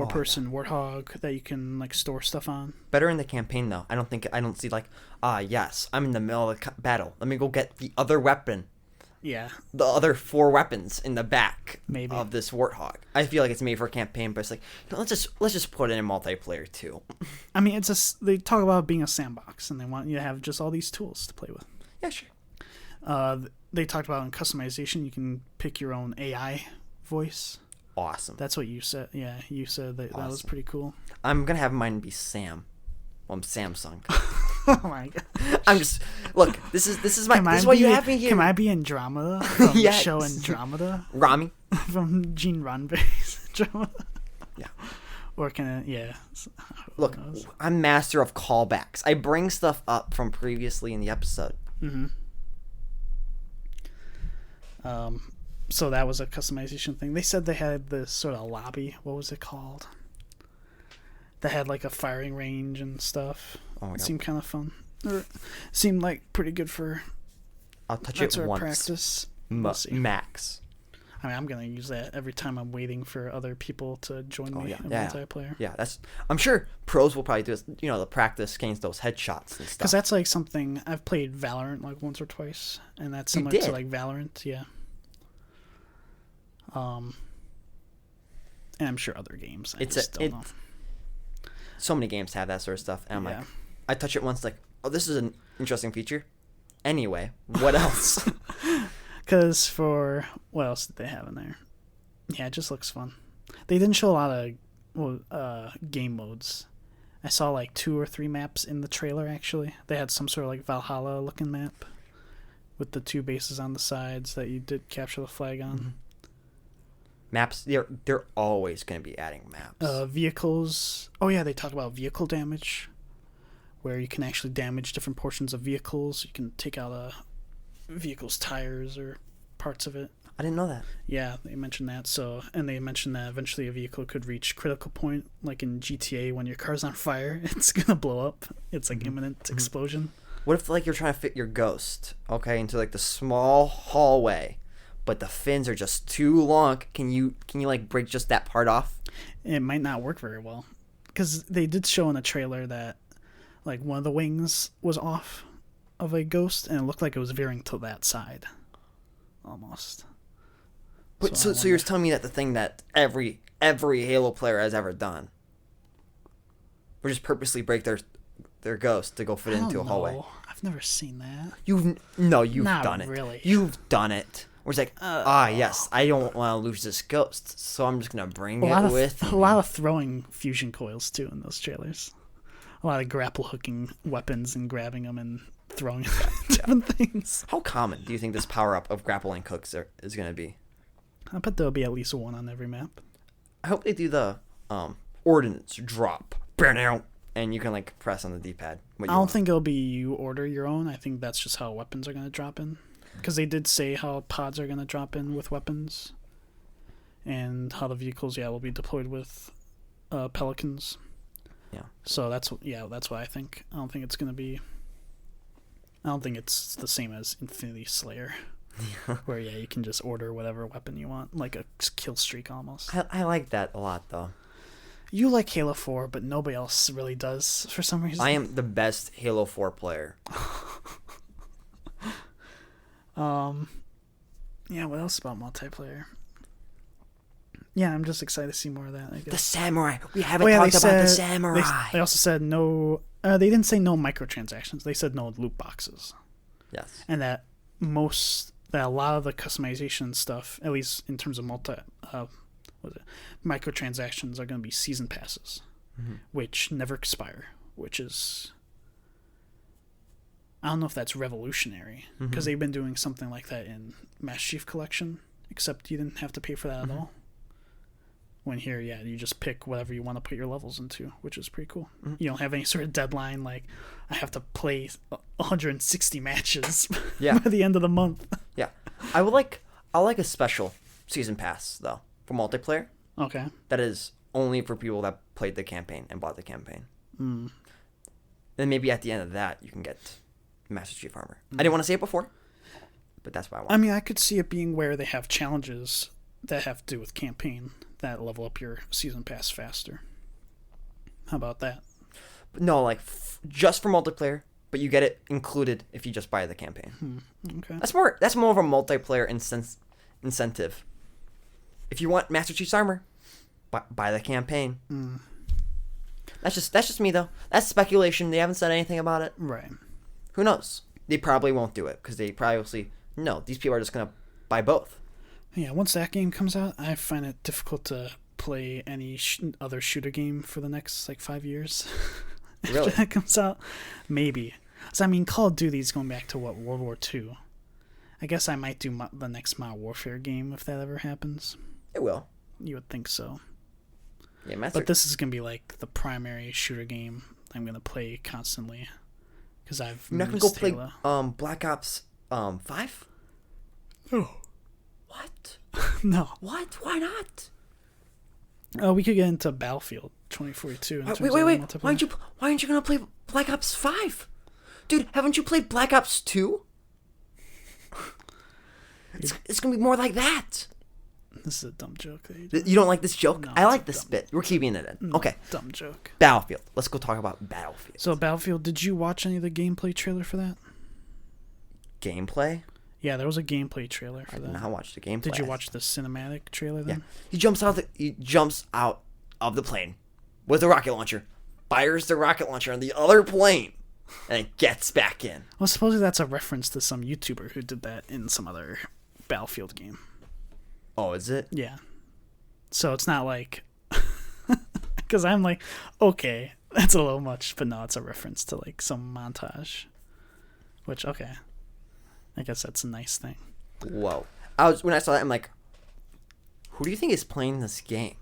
person warthog that you can like store stuff on. Better in the campaign though. I don't see like, yes, I'm in the middle of the battle. Let me go get the other weapon. Yeah. The other 4 weapons in the back Maybe. of this warthog. I feel like it's made for a campaign, but it's like, let's just put it in multiplayer too. I mean, they talk about being a sandbox, and they want you to have just all these tools to play with. Yeah, sure. They talked about in customization, you can pick your own AI voice. Awesome. That's what you said. Yeah, you said that Awesome. that was pretty cool. I'm gonna have mine be Sam. Well, I'm Samsung. Oh my god! I'm just look. This is why you have me here. Can I be Andromeda from Yes. the show Andromeda Rami. from Gene Roddenberry's Andromeda? Yeah. Or can I? Yeah. Look, I'm master of callbacks. I bring stuff up from previously in the episode. Mm-hmm. So that was a customization thing. They said they had this sort of lobby. What was it called? That had like a firing range and stuff. Oh my It god. seemed kind of fun. Or seemed like pretty good for I'll touch that it sort of once. practice. We'll see. Max. I mean, I'm gonna use that every time I'm waiting for other people to join me in multiplayer. Yeah, I'm sure pros will probably do this, the practice against those headshots and stuff. Because that's like something I've played Valorant like once or twice, and that's similar to like Valorant, yeah. And I'm sure other games. I just don't know. So many games have that sort of stuff, and I'm like, I touch it once, like, oh, this is an interesting feature. Anyway, what else? Because what else did they have in there? Yeah, it just looks fun. They didn't show a lot of game modes. I saw like 2 or 3 maps in the trailer. Actually, they had some sort of like Valhalla looking map with the 2 bases on the sides that you did capture the flag on. Mm-hmm. Maps, they're always going to be adding maps. Vehicles. Oh yeah, they talk about vehicle damage, where you can actually damage different portions of vehicles. You can take out a vehicle's tires or parts of it. I didn't know that. Yeah, they mentioned that. And they mentioned that eventually a vehicle could reach critical point, like in GTA when your car's on fire, it's gonna blow up. It's like imminent explosion. What if like you're trying to fit your ghost, okay, into like the small hallway, but the fins are just too long? Can you like break just that part off? It might not work very well, because they did show in the trailer that like one of the wings was off of a ghost, and it looked like it was veering to that side, almost. But so you're telling me that the thing that every Halo player has ever done, would just purposely break their ghost to go fit into a hallway? I've never seen that. You've Not done it. really. You've done it. Where it's like, yes, I don't want to lose this ghost, so I'm just gonna bring it with me. A lot of throwing fusion coils too in those trailers. A lot of grapple hooking weapons and grabbing them and throwing different things. How common do you think this power up of grappling hooks is gonna be? I bet there'll be at least one on every map. I hope they do the ordnance drop, and you can like press on the D-pad. I don't think it'll be you order your own. I think that's just how weapons are going to drop in. Because they did say how pods are going to drop in with weapons. And how the vehicles, will be deployed with pelicans. Yeah. So that's what I think. I don't think it's the same as Infinity Slayer. Where you can just order whatever weapon you want, like a kill streak almost. I like that a lot though. You like Halo 4, but nobody else really does for some reason. I am the best Halo 4 player. Yeah, what else about multiplayer? Yeah, I'm just excited to see more of that, I guess. The samurai. We haven't talked about the samurai. They also said no. They didn't say no microtransactions. They said no loot boxes. Yes. And that a lot of the customization stuff, at least in terms of microtransactions, are going to be season passes, which never expire. Which is, I don't know if that's revolutionary, because they've been doing something like that in Master Chief Collection, except you didn't have to pay for that at all. When here, you just pick whatever you want to put your levels into, which is pretty cool. You don't have any sort of deadline, like, I have to play 160 matches by the end of the month. Yeah. I like a special season pass, though, for multiplayer. Okay. That is only for people that played the campaign and bought the campaign. Then maybe at the end of that, you can get Master Chief Armor. I didn't want to say it before, but that's why I want. I mean, I could see it being where they have challenges that have to do with campaign that level up your season pass faster. How about that? No, like just for multiplayer, but you get it included if you just buy the campaign. Okay. That's more of a multiplayer incentive. If you want Master Chief's armor, buy the campaign. That's just me though. That's speculation. They haven't said anything about it. Right. Who knows? They probably won't do it because they probably no. These people are just gonna buy both. Yeah. Once that game comes out, I find it difficult to play any other shooter game for the next like 5 years. Really? After that comes out, maybe. So I mean, Call of Duty's going back to what, World War II. I guess I might do the next Modern Warfare game if that ever happens. It will. You would think so. Yeah, but this is gonna be like the primary shooter game I'm gonna play constantly because I've. You're not gonna go play Black Ops 5? Oh. What? No. What? Why not? Oh, we could get into Battlefield 2042. Wait. Why aren't you gonna play Black Ops 5? Dude, haven't you played Black Ops 2? It's gonna be more like that. This is a dumb joke. You don't like this joke? No, I like this bit. We're keeping it in. No, Okay. Dumb joke. Battlefield. Let's go talk about Battlefield. So Battlefield, did you watch any of the gameplay trailer for that? Gameplay? Yeah, there was a gameplay trailer for I that. did not watch the gameplay. Did you watch the cinematic trailer then? Yeah. He jumps out of the plane with the rocket launcher, fires the rocket launcher on the other plane, and it gets back in. Well, supposedly that's a reference to some YouTuber who did that in some other Battlefield game. Oh, is it? Yeah. So it's not like... Because I'm like, okay, that's a little much. But no, it's a reference to like some montage. Which, okay. I guess that's a nice thing. Whoa. When I saw that, I'm like, who do you think is playing this game?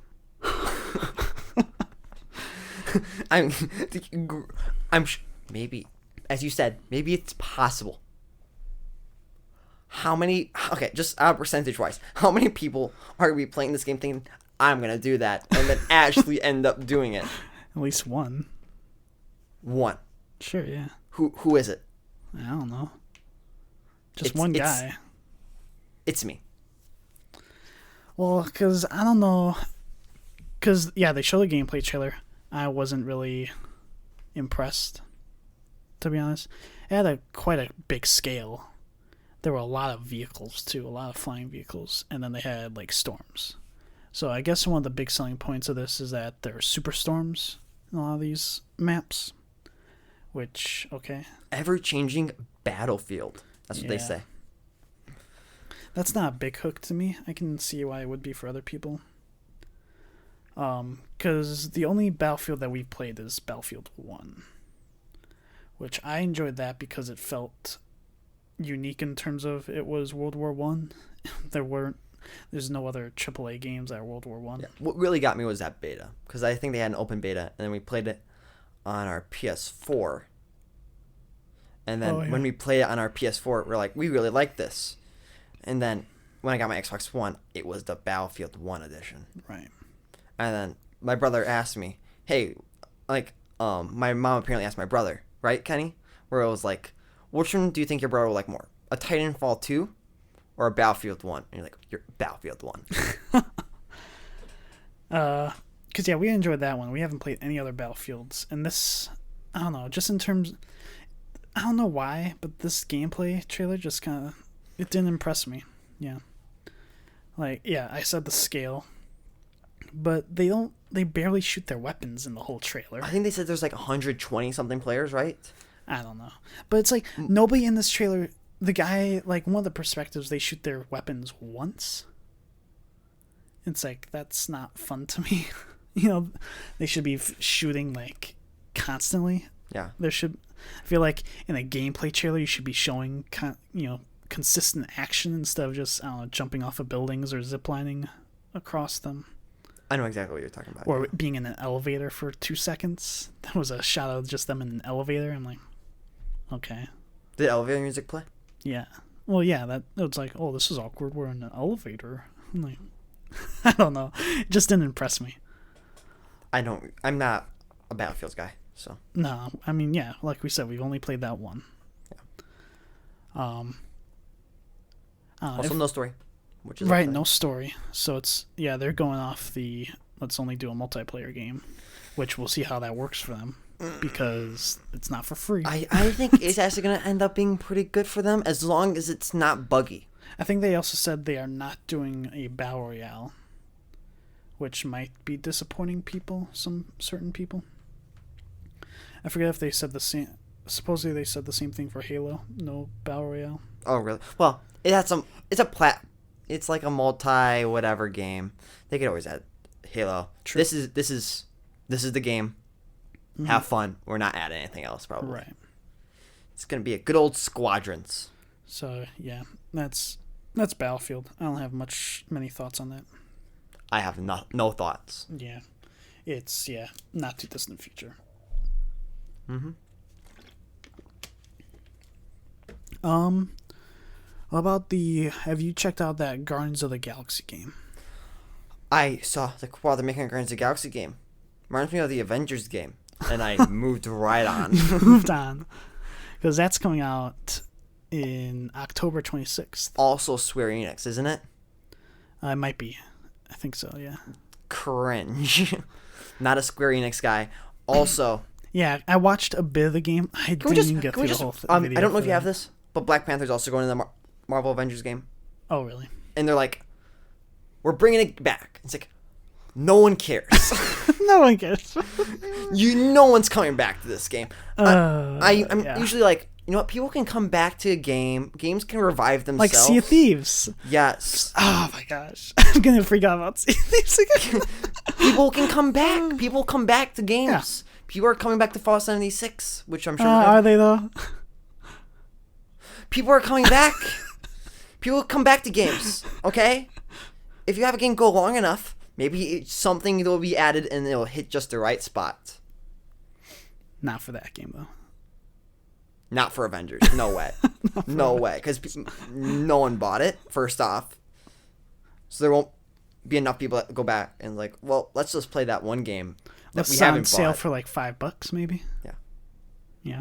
Maybe, as you said, maybe it's possible. How many, okay, just percentage-wise, how many people are we playing this game thinking, I'm going to do that, and then actually end up doing it? At least one. One. Sure, yeah. Who is it? I don't know. Just one guy. It's me. Well, because I don't know. Because, yeah, they showed a gameplay trailer. I wasn't really impressed, to be honest. It had quite a big scale. There were a lot of vehicles, too. A lot of flying vehicles. And then they had, like, storms. So I guess one of the big selling points of this is that there are superstorms in a lot of these maps. Which, okay. Ever-changing battlefield. That's what they say. That's not a big hook to me. I can see why it would be for other people. Because the only Battlefield that we've played is Battlefield 1. Which I enjoyed that because it felt unique in terms of it was World War One. There's no other AAA games that are World War One. Yeah. What really got me was that beta. Because I think they had an open beta, and then we played it on our PS4. And then when we played it on our PS4, we're like, we really like this. And then when I got my Xbox One, it was the Battlefield 1 edition. Right. And then my brother asked me, hey, like, my mom apparently asked my brother, right, Kenny? Where it was like, which one do you think your brother will like more? A Titanfall 2 or a Battlefield 1? And you're like, you're Battlefield 1. Because, yeah, we enjoyed that one. We haven't played any other Battlefields. And this, I don't know, just in terms... I don't know why, but this gameplay trailer just kind of... It didn't impress me. Yeah. Like, yeah, I said the scale. But they barely shoot their weapons in the whole trailer. I think they said there's like 120-something players, right? I don't know. But it's like, nobody in this trailer... The guy, like, one of the perspectives, they shoot their weapons once. It's like, that's not fun to me. You know, they should be shooting, like, constantly. Yeah. I feel like in a gameplay trailer, you should be showing, consistent action instead of just, I don't know, jumping off of buildings or ziplining across them. I know exactly what you're talking about. Or being in an elevator for 2 seconds. That was a shot of just them in an elevator. I'm like, okay. Did elevator music play? Yeah. Well, yeah, it's like, oh, this is awkward. We're in an elevator. I'm like, I don't know. It just didn't impress me. I'm not a Battlefields guy, so. No, I mean, yeah, like we said, we've only played that one. Yeah. Also, no story. which is Right, exciting. no story. So they're going off the let's only do a multiplayer game, which we'll see how that works for them because it's not for free. I think it's actually going to end up being pretty good for them as long as it's not buggy. I think they also said they are not doing a battle royale, which might be disappointing some certain people. I forget if they said the same. Supposedly they said the same thing for Halo. No battle royale. Oh, really? Well, it has some. It's like a multi whatever game. They could always add Halo. True. This is the game. Mm-hmm. Have fun. We're not adding anything else probably. Right. It's gonna be a good old Squadrons. So yeah, that's Battlefield. I don't have many thoughts on that. I have no thoughts. Yeah, it's not too distant future. Mm-hmm. What about have you checked out that Guardians of the Galaxy game? I saw while they're making a Guardians of the Galaxy game. Reminds me of the Avengers game. And I moved right on. Moved on. Because that's coming out in October 26th. Also Square Enix, isn't it? It might be. I think so, yeah. Cringe. Not a Square Enix guy. Also... Yeah, I watched a bit of the game. I didn't even get through the whole video. I don't know if you have this, but Black Panther's also going to the Marvel Avengers game. Oh, really? And they're like, we're bringing it back. It's like, no one cares. No one cares. No one's coming back to this game. I'm yeah. usually like, you know what? People can come back to a game. Games can revive themselves. Like Sea of Thieves. Yes. Oh my gosh. I'm going to freak out about Sea of Thieves again. People can come back. People come back to games. Yeah. People are coming back to Fallout 76, which I'm sure... Are they, though? People are coming back. People come back to games, okay? If you have a game go long enough, maybe something will be added and it'll hit just the right spot. Not for that game, though. Not for Avengers. No way. No way. Because no one bought it, first off. So there won't be enough people that go back and like, well, let's just play that one game that we haven't bought. Sale for like $5, maybe. Yeah. Yeah.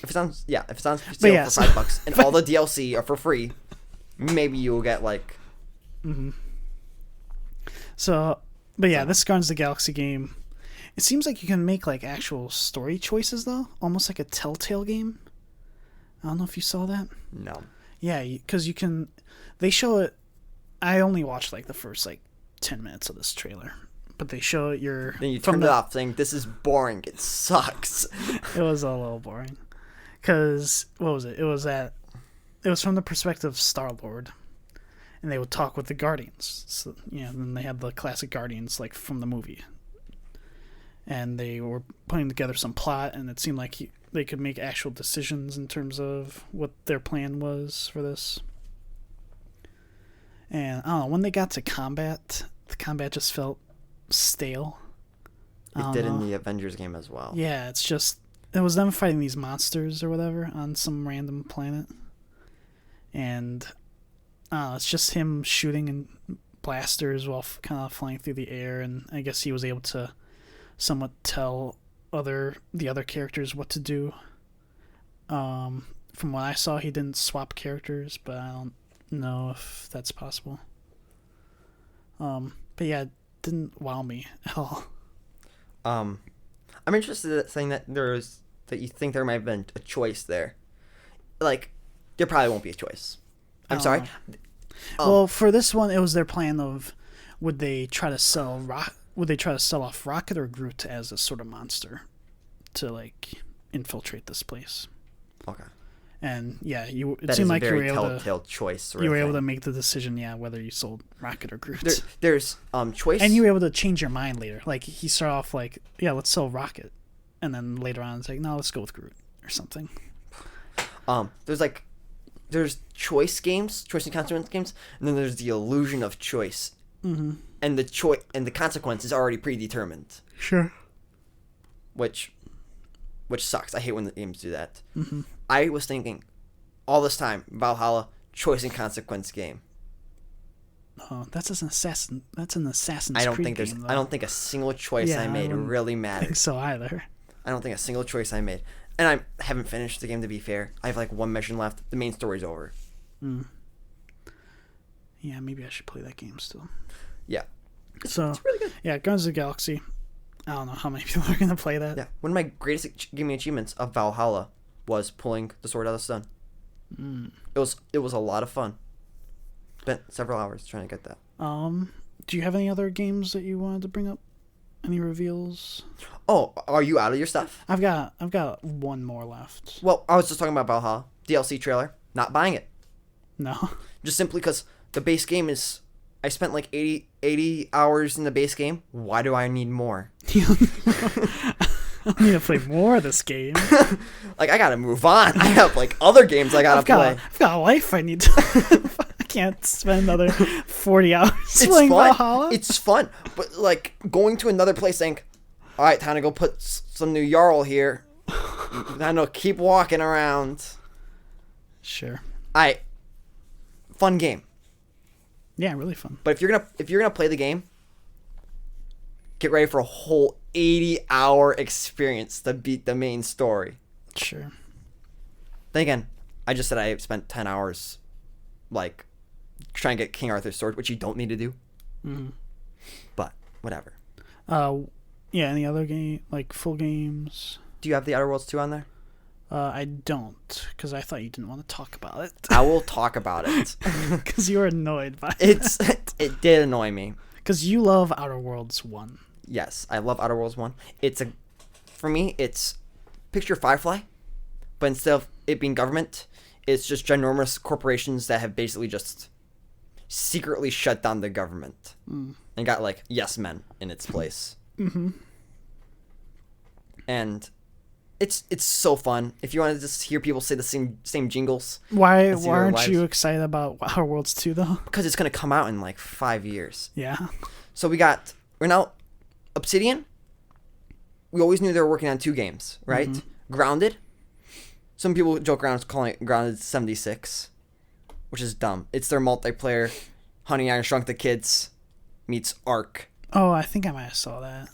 If it's on sale for $5 and all the DLC are for free, maybe you will get like. Mm-hmm. So, but yeah, this Guardians of the Galaxy game. It seems like you can make like actual story choices though, almost like a Telltale game. I don't know if you saw that. No. Yeah, because you can. They show it. I only watched like the first like 10 minutes of this trailer, but they show it. Then you turned it off, saying this is boring. It sucks. It was a little boring, because what was it? It was from the perspective of Star-Lord, and they would talk with the Guardians. So then they had the classic Guardians like from the movie, and they were putting together some plot, and it seemed like they could make actual decisions in terms of what their plan was for this. And I don't know, when they got to combat, the combat just felt stale. It did in the Avengers game as well. Yeah, it was them fighting these monsters or whatever on some random planet. And it's just him shooting and blasters while kind of flying through the air, and I guess he was able to somewhat tell the other characters what to do. From what I saw, he didn't swap characters, but I don't know if that's possible. But yeah, it didn't wow me at all. I'm interested in saying that you think there might have been a choice there. Like, there probably won't be a choice. I'm sorry. Well, for this one, it was their plan of would they try to sell off Rocket or Groot as a sort of monster to like infiltrate this place. Okay. And yeah, it that seemed like you were able to choice. You were able to make the decision, whether you sold Rocket or Groot. There's choice, and you were able to change your mind later. Like he started off like, yeah, let's sell Rocket, and then later on it's like, no, let's go with Groot or something. There's choice games, choice and consequence games, and then there's the illusion of choice, and the consequence is already predetermined. Sure. Which sucks. I hate when the games do that. Mm-hmm. I was thinking all this time, Valhalla, choice and consequence game. Oh, that's an Assassin's I don't Creed think game, I don't think a single choice I made really I mattered. think so either. I don't think a single choice I made. And I haven't finished the game, to be fair. I have like one mission left. The main story's over. Yeah, maybe I should play that game still. Yeah. So It's really good. yeah, Guardians of the Galaxy. I don't know how many people are gonna play that. Yeah. One of my greatest gaming achievements of Valhalla was pulling the sword out of the sun. It was a lot of fun. Spent several hours trying to get that. Do you have any other games that you wanted to bring up? Any reveals? Oh, are you out of your stuff? I've got one more left. Well, I was just talking about Valhalla DLC trailer. Not buying it. No. Just simply because the base game is. I spent like 80 hours in the base game. Why do I need more? I need to play more of this game. Like, I gotta move on. I have like other games I gotta play. I've got a life I need to. I can't spend another 40 hours playing Valhalla. It's fun, but like going to another place saying, "All right, time to go put some new Jarl here." I know, keep walking around. Sure. Fun game. Yeah, really fun. But if you're gonna play the game, get ready for a whole 80-hour experience to beat the main story. Sure. Then again, I just said I spent 10 hours, like, trying to get King Arthur's sword, which you don't need to do. Mm-hmm. But whatever. Yeah. Any other game, like full games? Do you have the Outer Worlds 2 on there? I don't, because I thought you didn't want to talk about it. I will talk about it. Because you were annoyed by it. It did annoy me. Because you love Outer Worlds 1. Yes, I love Outer Worlds 1. For me, it's picture Firefly, but instead of it being government, it's just ginormous corporations that have basically just secretly shut down the government and got like yes men in its place. Mm-hmm. And it's so fun. If you want to just hear people say the same jingles. Why aren't you excited about Outer Worlds 2 though? Because it's gonna come out in like 5 years. Yeah. So we're now Obsidian. We always knew they were working on 2 games, right? Mm-hmm. Grounded. Some people joke around calling it Grounded 76, which is dumb. It's their multiplayer Honey, I Shrunk the Kids meets Ark. Oh, I think I might have saw that.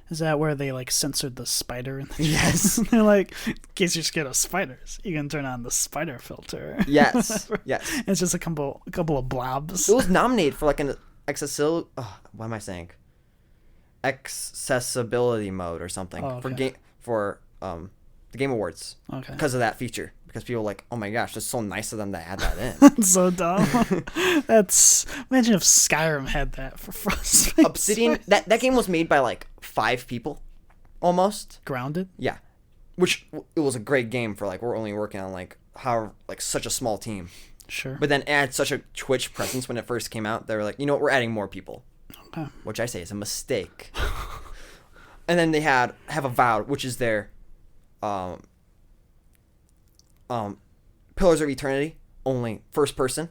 Is that where they like censored the spider in the Yes. They're like, in case you're scared of spiders, you can turn on the spider filter. Yes. Yes. And it's just a couple of blobs. It was nominated for like an accessibility. What am I saying? Accessibility mode or something for the Game Awards. Okay. Because of that feature. Because people were like, oh my gosh, it's so nice of them to add that in. That's so dumb. Imagine if Skyrim had that for Frostbite. Obsidian. That game was made by like 5 people, almost. Grounded. Yeah, which it was a great game for like we're only working on like such a small team. Sure. But then add such a Twitch presence when it first came out. They were like, you know what, we're adding more people. Okay. Which I say is a mistake. And then they have Avowed, which is their Pillars of Eternity, only first person.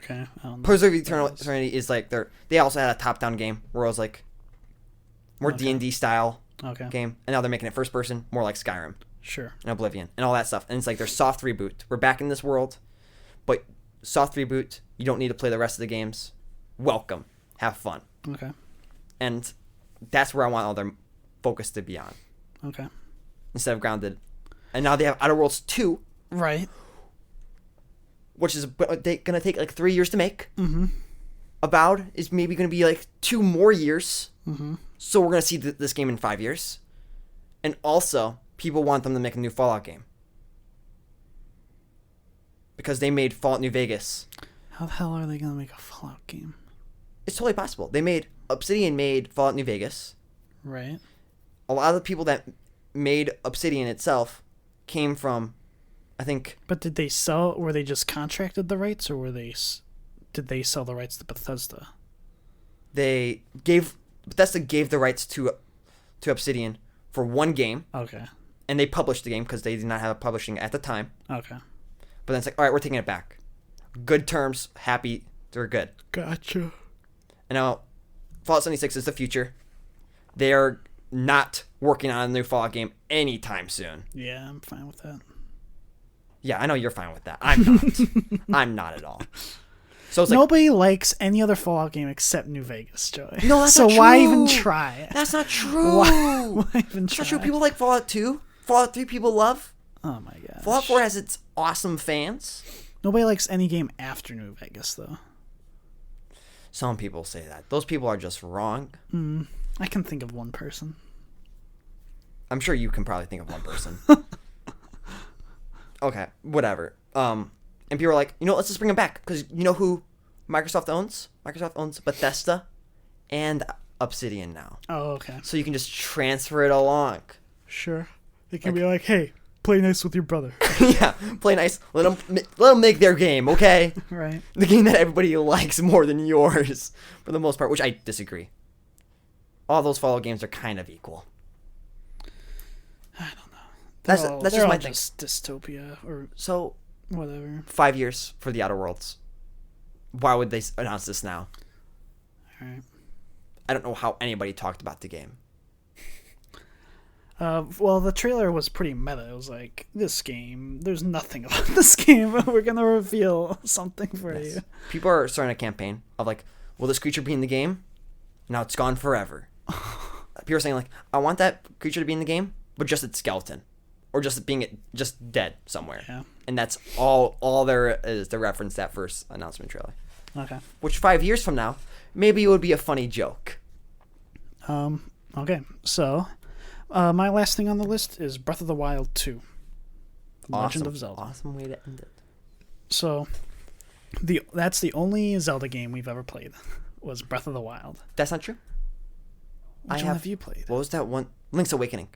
Okay. Pillars of Eternity is like they also had a top-down game where it was like more D&D style game, and now they're making it first person, more like Skyrim. Sure. And Oblivion and all that stuff. And it's like their soft reboot. We're back in this world, but soft reboot. You don't need to play the rest of the games. Welcome, have fun. Okay. And that's where I want all their focus to be on. Okay. Instead of Grounded, and now they have Outer Worlds 2. Right. Which is gonna take like 3 years to make. Mm-hmm. Avowed is maybe gonna be like 2 more years. Mm-hmm. So we're gonna see this game in 5 years. And also, people want them to make a new Fallout game because they made Fallout New Vegas. How the hell are they gonna make a Fallout game? It's totally possible. Obsidian made Fallout New Vegas. Right. A lot of the people that made Obsidian itself came from, I think. But did they sell? Were they just contracted the rights, or did they sell the rights to Bethesda? Bethesda gave the rights to Obsidian for 1 game. Okay. And they published the game because they did not have publishing at the time. Okay. But then it's like, all right, we're taking it back. Good terms, happy, they're good. Gotcha. And now, Fallout 76 is the future. They are not working on a new Fallout game anytime soon. Yeah, I'm fine with that. Yeah, I know you're fine with that. I'm not. I'm not at all. So it's nobody likes any other Fallout game except New Vegas, Joey. No, that's so not true. Why even try? That's not true. Why even try? That's not true. People like Fallout 2. Fallout 3 people love. Oh my gosh. Fallout 4 has its awesome fans. Nobody likes any game after New Vegas, though. Some people say that. Those people are just wrong. I can think of one person. I'm sure you can probably think of one person. Okay, whatever. And people are like, let's just bring him back because you know who Microsoft owns? Microsoft owns Bethesda and Obsidian now. Oh, okay. So you can just transfer it along. Sure. They can be like, hey, play nice with your brother. Yeah, play nice. Let them make their game, okay? Right. The game that everybody likes more than yours, for the most part, which I disagree. All those Fallout games are kind of equal. I don't know. That's they're just my all thing. just dystopia or So, whatever. 5 years for the Outer Worlds. Why would they announce this now? All right. I don't know how anybody talked about the game. Well, the trailer was pretty meta. It was like, this game, there's nothing about this game. We're going to reveal something for you. People are starting a campaign of like, will this creature be in the game? Now it's gone forever. People are saying like, I want that creature to be in the game, but just its skeleton. Or just being just dead somewhere. Yeah. And that's all there is to reference that first announcement trailer. Okay. Which 5 years from now, maybe it would be a funny joke. Okay. So, my last thing on the list is Breath of the Wild 2. Legend of Zelda. Awesome way to end it. So, that's the only Zelda game we've ever played, was Breath of the Wild. That's not true. Which one have you played? What was that one? Link's Awakening.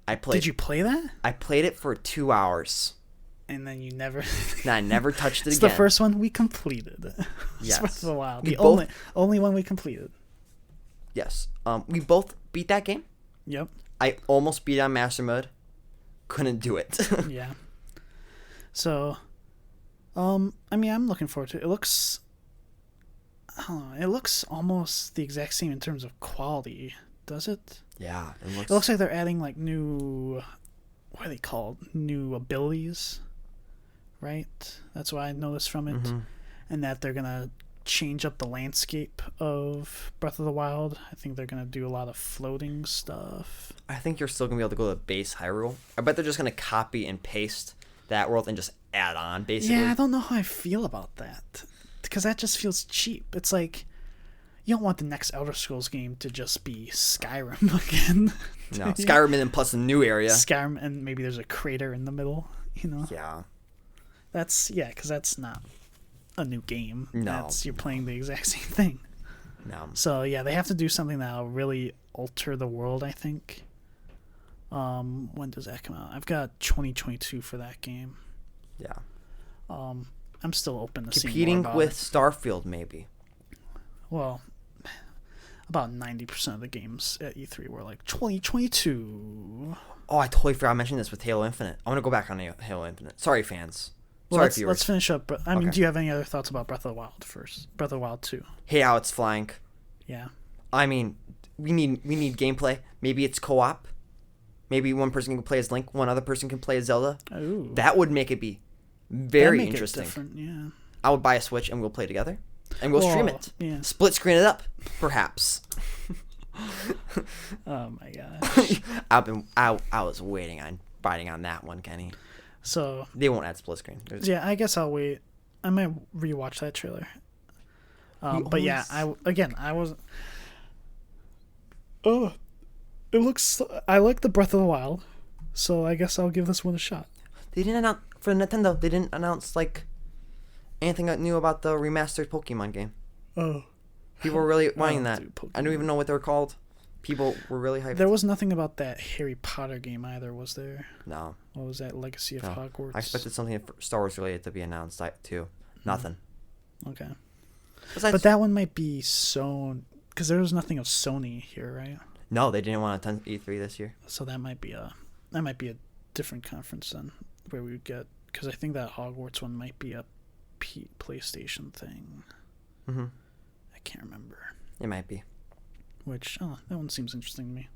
I played. Did you play that? I played it for 2 hours. And then you never... And I never touched it It's again. the first one we completed. Yes. Breath of the Wild. We The both- only one we completed. Yes. We both beat that game. Yep. I almost beat it on Master Mode. Couldn't do it. Yeah. So, I mean, I'm looking forward to it. It looks... I don't know. It looks almost the exact same in terms of quality. Does it? Yeah. It looks like they're adding, like, new... What are they called? New abilities. Right? That's what I noticed from it. Mm-hmm. And that they're going to change up the landscape of Breath of the Wild. I think they're going to do a lot of floating stuff. I think you're still going to be able to go to base Hyrule. I bet they're just going to copy and paste that world and just add on, basically. Yeah, I don't know how I feel about that. Because that just feels cheap. It's like, you don't want the next Elder Scrolls game to just be Skyrim again. No, Skyrim and then plus a new area. Skyrim, and maybe there's a crater in the middle, you know? Yeah. Because that's not a new game. No. You're playing the exact same thing. No. So, yeah, they have to do something that'll really alter the world, I think. When does that come out? I've got 2022 for that game. Yeah. I'm still open to seeing Competing more about with it. Starfield, maybe. Well, about 90% of the games at E3 were like 2022. Oh, I totally forgot I mentioned this with Halo Infinite. I want to go back on Halo Infinite. Sorry, fans. Well, Sorry, viewers. let's finish up. I mean, Okay. do you have any other thoughts about Breath of the Wild first? Breath of the Wild 2. Hate how it's flying. Yeah. I mean, we need gameplay. Maybe it's co-op. Maybe one person can play as Link, one other person can play as Zelda. Ooh. That would make it be That'd very make it interesting. different, yeah. I would buy a Switch and we'll play together. And we'll stream it. Yeah. Split screen it up, perhaps. Oh my gosh. I was biting on that one, Kenny. So, They won't add split screen. yeah, I guess I'll wait. I might rewatch that trailer. But yeah, I wasn't. Oh, it looks. I like the Breath of the Wild, so I guess I'll give this one a shot. They didn't announce for Nintendo. They didn't announce like anything new about the remastered Pokemon game. Oh, People were really wanting don't that. do Pokemon. I don't even know what they were called. People were really hyped. there was nothing about that Harry Potter game either, was there? No. What was that? Legacy of No. Hogwarts. I expected something Star Wars related to be announced too. Nothing. Okay, Besides, but that one might be because there was nothing of Sony here, right? no, they didn't want to attend E3 this year. So that might be a different conference then, where we would get, because I think that Hogwarts one might be a PlayStation thing. Mm-hmm. I can't remember. It might be. Which that one seems interesting to me,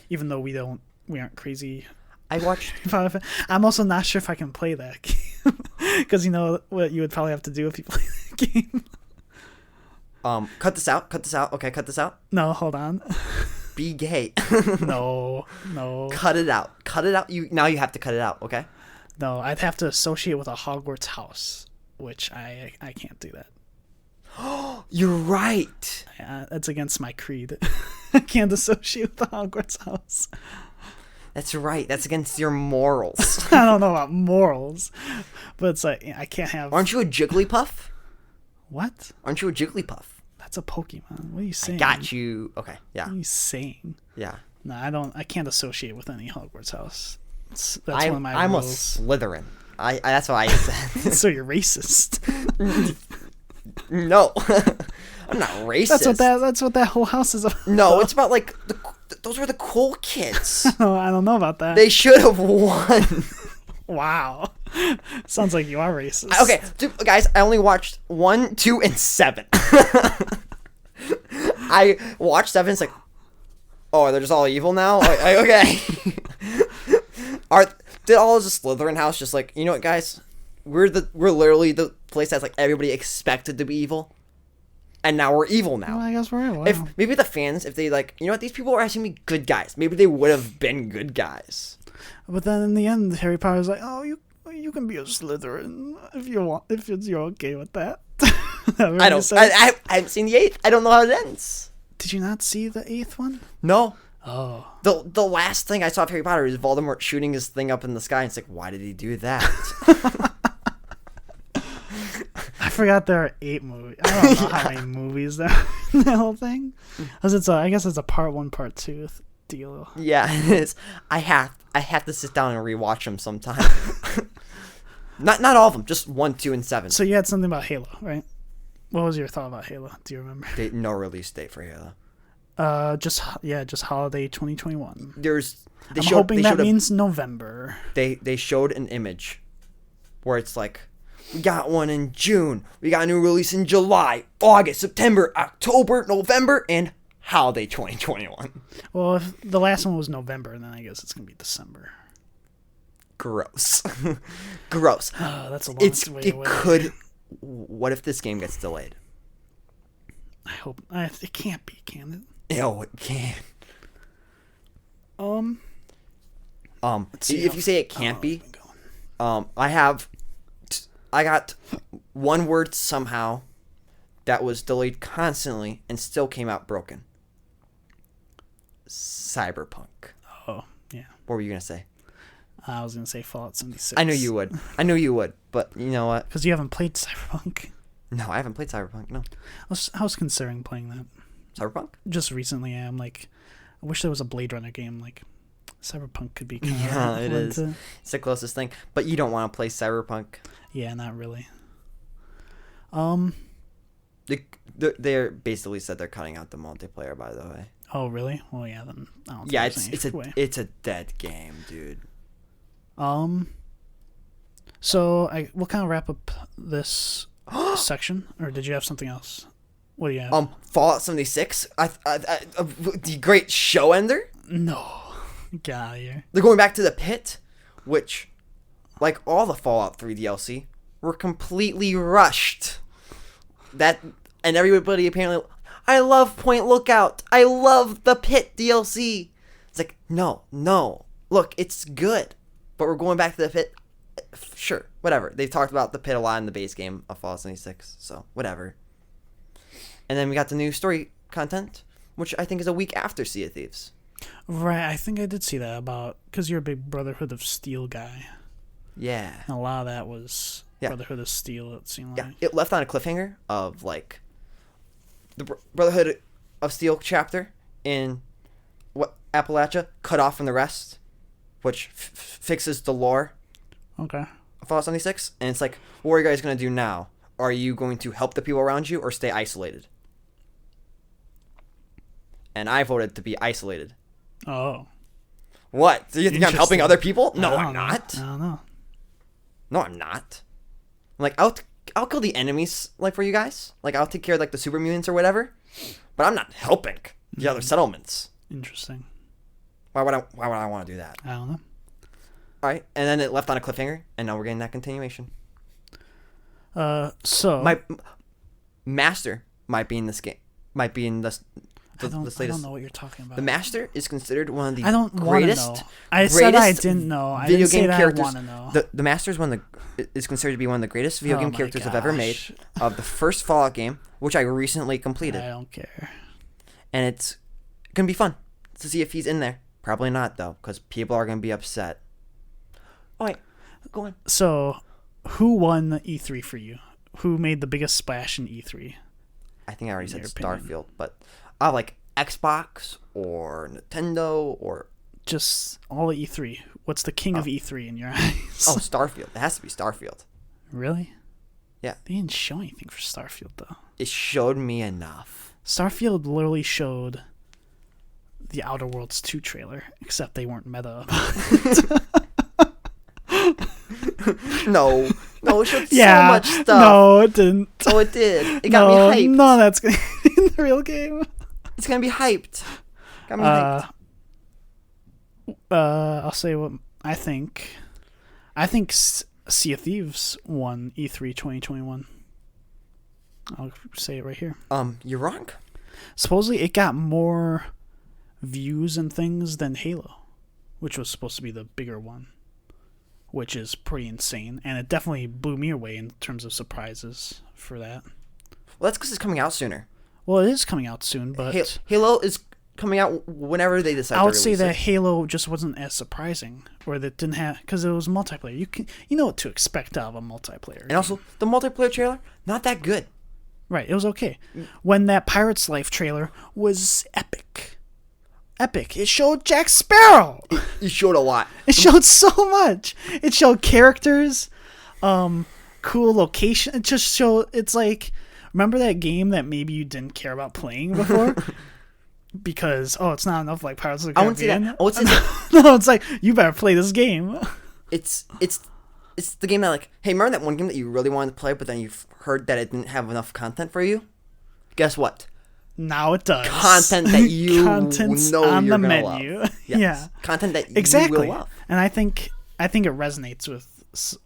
even though we aren't crazy. I watched. I'm also not sure if I can play that game because you know what you would probably have to do if you play the game. Cut this out. Okay, cut this out. No, hold on. Be gay. No. Cut it out. You have to cut it out. Okay. No, I'd have to associate with a Hogwarts house, which I can't do that. You're right. Yeah, that's against my creed. I can't associate with the Hogwarts house. That's right. That's against your morals. I don't know about morals, but it's like I can't have. Aren't you a Jigglypuff? What? Aren't you a Jigglypuff? That's a Pokemon. What are you saying? Got you. Okay. Yeah. What are you saying? Yeah. No, I don't. I can't associate with any Hogwarts house. That's one of my I'm rules. a Slytherin. That's why I said. So you're racist. No, I'm not racist. That's what that whole house is about. No, it's about like those were the cool kids. Oh, I don't know about that. They should have won. Wow. Sounds like you are racist. Okay, dude, guys, I only watched 1, 2, and 7. I watched 7. It's like, oh, they're just all evil now. Okay. Did all of the Slytherin house just like, you know what, guys? We're literally the place that's like everybody expected to be evil, and now we're evil now. Well, I guess we're evil. If maybe the fans, if they like, you know what, these people are actually good guys. Maybe they would have been good guys. But then in the end, Harry Potter's like, oh, you can be a Slytherin if you want, if you're okay with that. I haven't seen the 8th. I don't know how it ends. Did you not see the 8th one? No. Oh. The last thing I saw of Harry Potter is Voldemort shooting his thing up in the sky. And it's like, why did he do that? I forgot there are 8 movies. I don't know how many movies there are in the whole thing. Because I guess it's a part 1, part 2 deal. Yeah, it is. I have to sit down and rewatch them sometime. Not all of them, just 1, 2, and 7. So you had something about Halo, right? What was your thought about Halo? Do you remember? No release date for Halo. Just holiday 2021. I'm hoping that means November. They showed an image where it's like, we got one in June, we got a new release in July, August, September, October, November, and holiday 2021. Well, if the last one was November, then I guess it's gonna be December. Gross. Gross. That's a long way away. What if this game gets delayed? I hope it can't be, can it? Ew, it can. See if you say it can't be, I got one word somehow that was delayed constantly and still came out broken. Cyberpunk. Oh, yeah. What were you gonna say? I was gonna say Fallout 76. I knew you would. But you know what? Because you haven't played Cyberpunk. No, I haven't played Cyberpunk. No. I was considering playing that. Cyberpunk? Just recently, I'm like, I wish there was a Blade Runner game. Like, Cyberpunk could be kind of yeah, it is. It's the closest thing. But you don't want to play Cyberpunk. Yeah, not really. They basically said they're cutting out the multiplayer. By the way. Oh really? Well, yeah. Then I don't. Yeah, think it's a dead game, dude. So we'll kind of wrap up this section, or did you have something else? What do you have? Fallout 76. The great show ender. No, get out of here. They're going back to the pit, which, like all the Fallout 3 DLC, were completely rushed. And everybody apparently, I love Point Lookout. I love the pit DLC. It's like, no. Look, it's good, but we're going back to the pit. Sure, whatever. They've talked about the pit a lot in the base game of Fallout 76, so whatever. And then we got the new story content, which I think is a week after Sea of Thieves. Right, I think I did see that because you're a big Brotherhood of Steel guy. Yeah. And a lot of that was Brotherhood of Steel, it seemed like. Yeah, it left on a cliffhanger of, like, the Brotherhood of Steel chapter in Appalachia, cut off from the rest, which fixes the lore. Okay. Fallout 76, and it's like, what are you guys going to do now? Are you going to help the people around you or stay isolated? And I voted to be isolated. Oh. What? Do you think I'm helping other people? No, I'm not. I don't know. No, I'm not. I'm like, I'll kill the enemies, like, for you guys. Like, I'll take care of, like, the super mutants or whatever. But I'm not helping the other settlements. Interesting. Why would I want to do that? I don't know. All right, and then it left on a cliffhanger, and now we're getting that continuation. So my master might be in this game. Might be in this The I latest. don't know what you're talking about. The Master is considered one of the I don't want to greatest. know. I said I greatest didn't know. I video didn't say game that characters. I want to know. The Master is considered to be one of the greatest video Oh game my characters I've ever made. gosh. Of the first Fallout game, which I recently completed, I don't care. and it's gonna be fun to see if he's in there. Probably not though, because people are gonna be upset. Oh wait, go on. So, who won E3 for you? Who made the biggest splash in E3? I think I already said your opinion. Starfield, but I like Xbox or Nintendo or Just all of E3. What's the king of E3 in your eyes? oh Starfield. It has to be Starfield. Really? Yeah. They didn't show anything for Starfield, though. It showed me enough. Starfield literally showed the Outer Worlds 2 trailer, except they weren't meta about it. No, it showed Yeah, so much stuff. no, it didn't. Oh, it did. It got me hyped. No, that's going to be in the real game. It's gonna be hyped. Got me hyped. I'll say what I think. I think Sea of Thieves won E3 2021. I'll say it right here. You're wrong. Supposedly, it got more views and things than Halo, which was supposed to be the bigger one, which is pretty insane. And it definitely blew me away in terms of surprises for that. Well, that's because it's coming out sooner. Well, it is coming out soon, but Halo is coming out whenever they decide. I would to say release that it. Halo just wasn't as surprising, or that didn't have, because it was multiplayer. You know what to expect out of a multiplayer. And also, the multiplayer trailer, not that good. Right, it was okay. When that Pirate's Life trailer was epic. It showed Jack Sparrow. You showed a lot. It showed so much. It showed characters, cool location. It just showed. It's like, remember that game that maybe you didn't care about playing before because it's not enough like Pirates of the I wouldn't say Caribbean. that. I would say that No, it's like you better play this game. it's the game that, like, hey, remember that one game that you really wanted to play, but then you've heard that it didn't have enough content for you? Guess what? Now it does. Content that you Content's know on you're the gonna menu. love. Yes. Yeah, Content that exactly. you will love. And I think it resonates with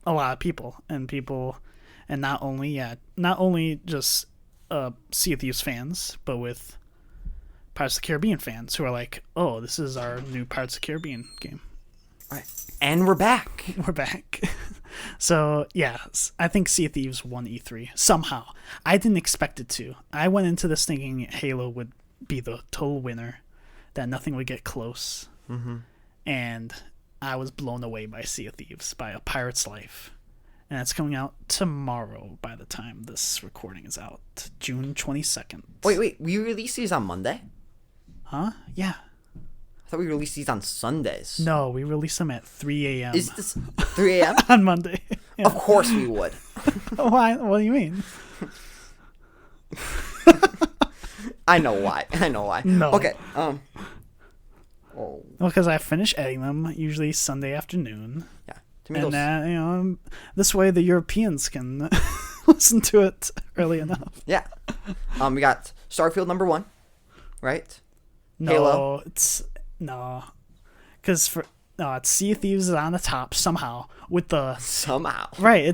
a lot of people, and not only just Sea of Thieves fans, but with Pirates of the Caribbean fans who are like, oh, this is our new Pirates of the Caribbean game. All right. And we're back. We're back. So, yeah, I think Sea of Thieves won E3 somehow. I didn't expect it to. I went into this thinking Halo would be the total winner, that nothing would get close. Mm-hmm. And I was blown away by Sea of Thieves, by A Pirate's Life. And it's coming out tomorrow by the time this recording is out, June 22nd. Wait. We release these on Monday? Huh? Yeah. I thought we released these on Sundays. No, we release them at 3 a.m. Is this 3 a.m.? on Monday. Yeah. Of course we would. Why? What do you mean? I know why. No. Okay. Well, because I finish editing them usually Sunday afternoon. Yeah. And that, this way the Europeans can listen to it early enough. Yeah. We got Starfield number 1, right? No, Halo. it's it's Sea of Thieves is on the top somehow with the somehow. Right,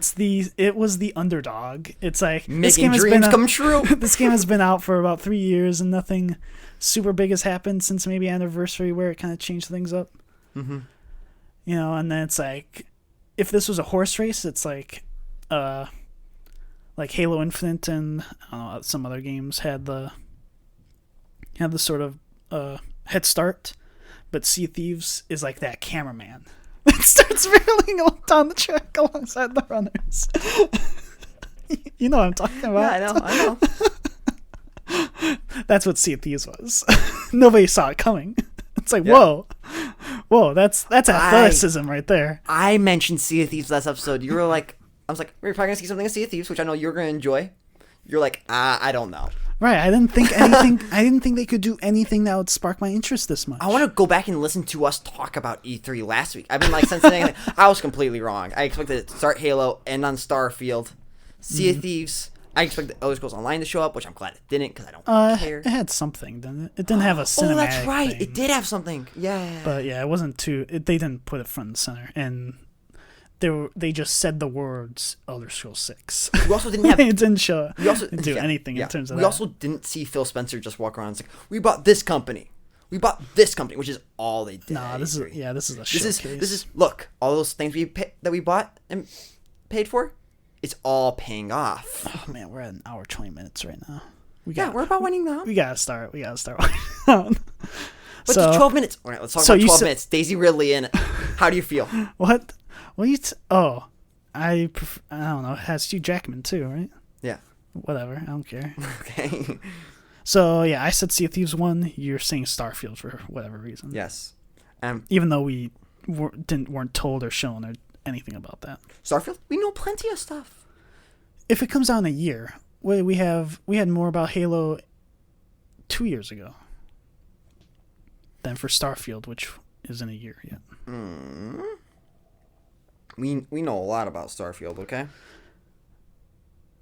it was the underdog. It's like making dreams come true. This game has been out for about 3 years and nothing super big has happened since maybe Anniversary, where it kind of changed things up. Mm-hmm. And then it's like, if this was a horse race, it's like Halo Infinite and some other games had the sort of head start, but Sea of Thieves is like that cameraman that starts barreling down the track alongside the runners. You know what I'm talking about? Yeah, I know. That's what Sea of Thieves was. Nobody saw it coming. It's like, Yeah. whoa, that's athleticism right there. I mentioned Sea of Thieves last episode. You were like, I was like, we're probably gonna see something in Sea of Thieves, which I know you're gonna enjoy. You're like, I don't know. Right, I didn't think anything. I didn't think they could do anything that would spark my interest this much. I want to go back and listen to us talk about E3 last week. I've been like sensing I was completely wrong. I expected it to start Halo, end on Starfield, Sea of Thieves. I expected Elder Scrolls Online to show up, which I'm glad it didn't because I don't care. It had something, didn't it? It didn't have a cinematic. Oh, that's right. thing. It did have something. Yeah. But yeah, it wasn't too. They didn't put it front and center, and they just said the words Elder Scrolls 6. We also didn't have. It didn't show. We also do anything in terms of we that. also didn't see Phil Spencer just walk around and say, "We bought this company. We bought this company," which is all they did. Nah, this is a showcase. This is look, all those things that we bought and paid for, it's all paying off. Oh man, we're at an hour 20 minutes right now. We're about winding down. We gotta start. Down. But just 12 minutes. All right, let's talk about 12 minutes. Daisy Ridley in it. How do you feel? What? What you? I don't know. It has Hugh Jackman too, right? Yeah. Whatever. I don't care. Okay. So yeah, I said Sea of Thieves 1. You're saying Starfield for whatever reason. Yes. Even though we weren't told or shown or anything about that. Starfield, we know plenty of stuff. If it comes out in a year, we had more about Halo 2 years ago than for Starfield, which isn't a year yet. We know a lot about Starfield, okay?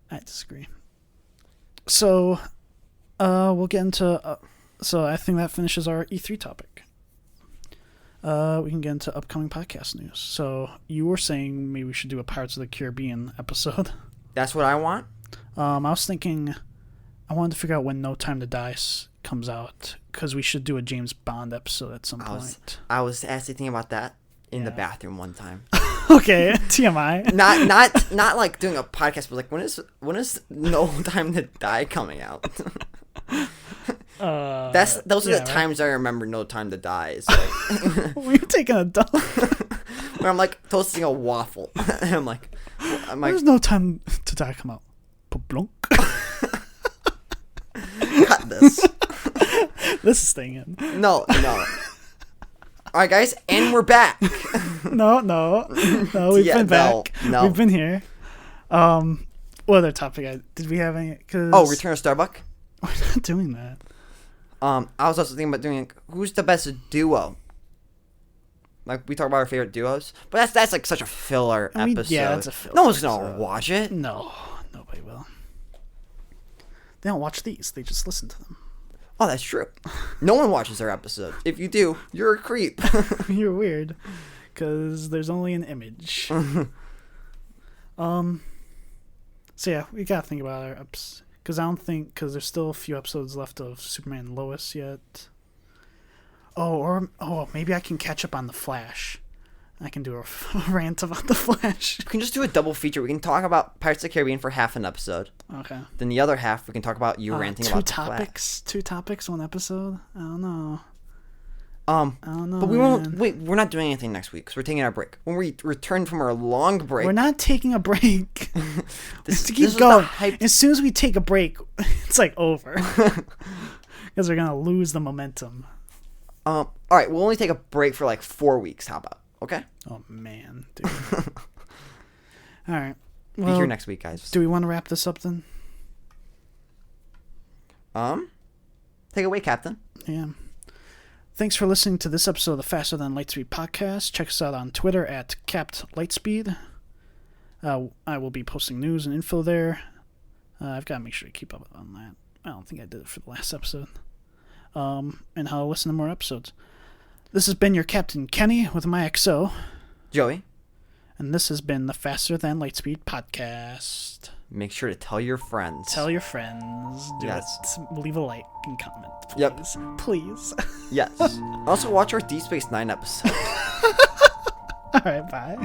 I disagree. So, we'll get into... so I think that finishes our E3 topic. We can get into upcoming podcast news. So, you were saying maybe we should do a Pirates of the Caribbean episode. That's what I want? I was thinking... I wanted to figure out when No Time to Die comes out, because we should do a James Bond episode at some point. I was actually thinking about that in the bathroom one time. Okay, TMI. Not like doing a podcast, but like when is No Time to Die coming out? Those are the times I remember No Time to Die. Is like Were you taking a dump? when I'm like toasting a waffle, and I'm like, there's No Time to Die come out. Blunk. Cut this. This is staying in. No. All right, guys, and we're back. No, we've been back. No. We've been here. What other topic? Did we have any? Return of Starbuck. We're not doing that. I was also thinking about doing who's the best duo. Like we talk about our favorite duos, but that's like such a filler episode. Yeah, it's a filler. No one's gonna watch it. No, nobody will. They don't watch these. They just listen to them. Oh, that's true. No one watches our episodes. If you do, you're a creep. You're weird, because there's only an image. So yeah, we gotta think about our eps. Because there's still a few episodes left of Superman and Lois yet. Maybe I can catch up on The Flash. I can do a rant about The Flash. We can just do a double feature. We can talk about Pirates of the Caribbean for half an episode. Okay. Then the other half, we can talk about you ranting about The Flash. Two topics, one episode? I don't know. I don't know. But we won't. Wait, we're not doing anything next week because we're taking our break. When we return from our long break, we're not taking a break. this keep going. As soon as we take a break, it's like over because we're gonna lose the momentum. All right, we'll only take a break for like 4 weeks. How about? Okay. Oh man, dude. All right. Be here next week, guys. Do we want to wrap this up then? Take it away, Captain. Yeah. Thanks for listening to this episode of the Faster Than Lightspeed podcast. Check us out on Twitter at @CappedLightspeed. I will be posting news and info there. I've got to make sure to keep up on that. I don't think I did it for the last episode. And how to listen to more episodes. This has been your Captain Kenny with my XO. Joey. And this has been the Faster Than Lightspeed podcast. Make sure to tell your friends. Tell your friends. Do it. Leave a like and comment, please. Yep. Please. Yes. Also, watch our Deep Space Nine episode. All right, bye.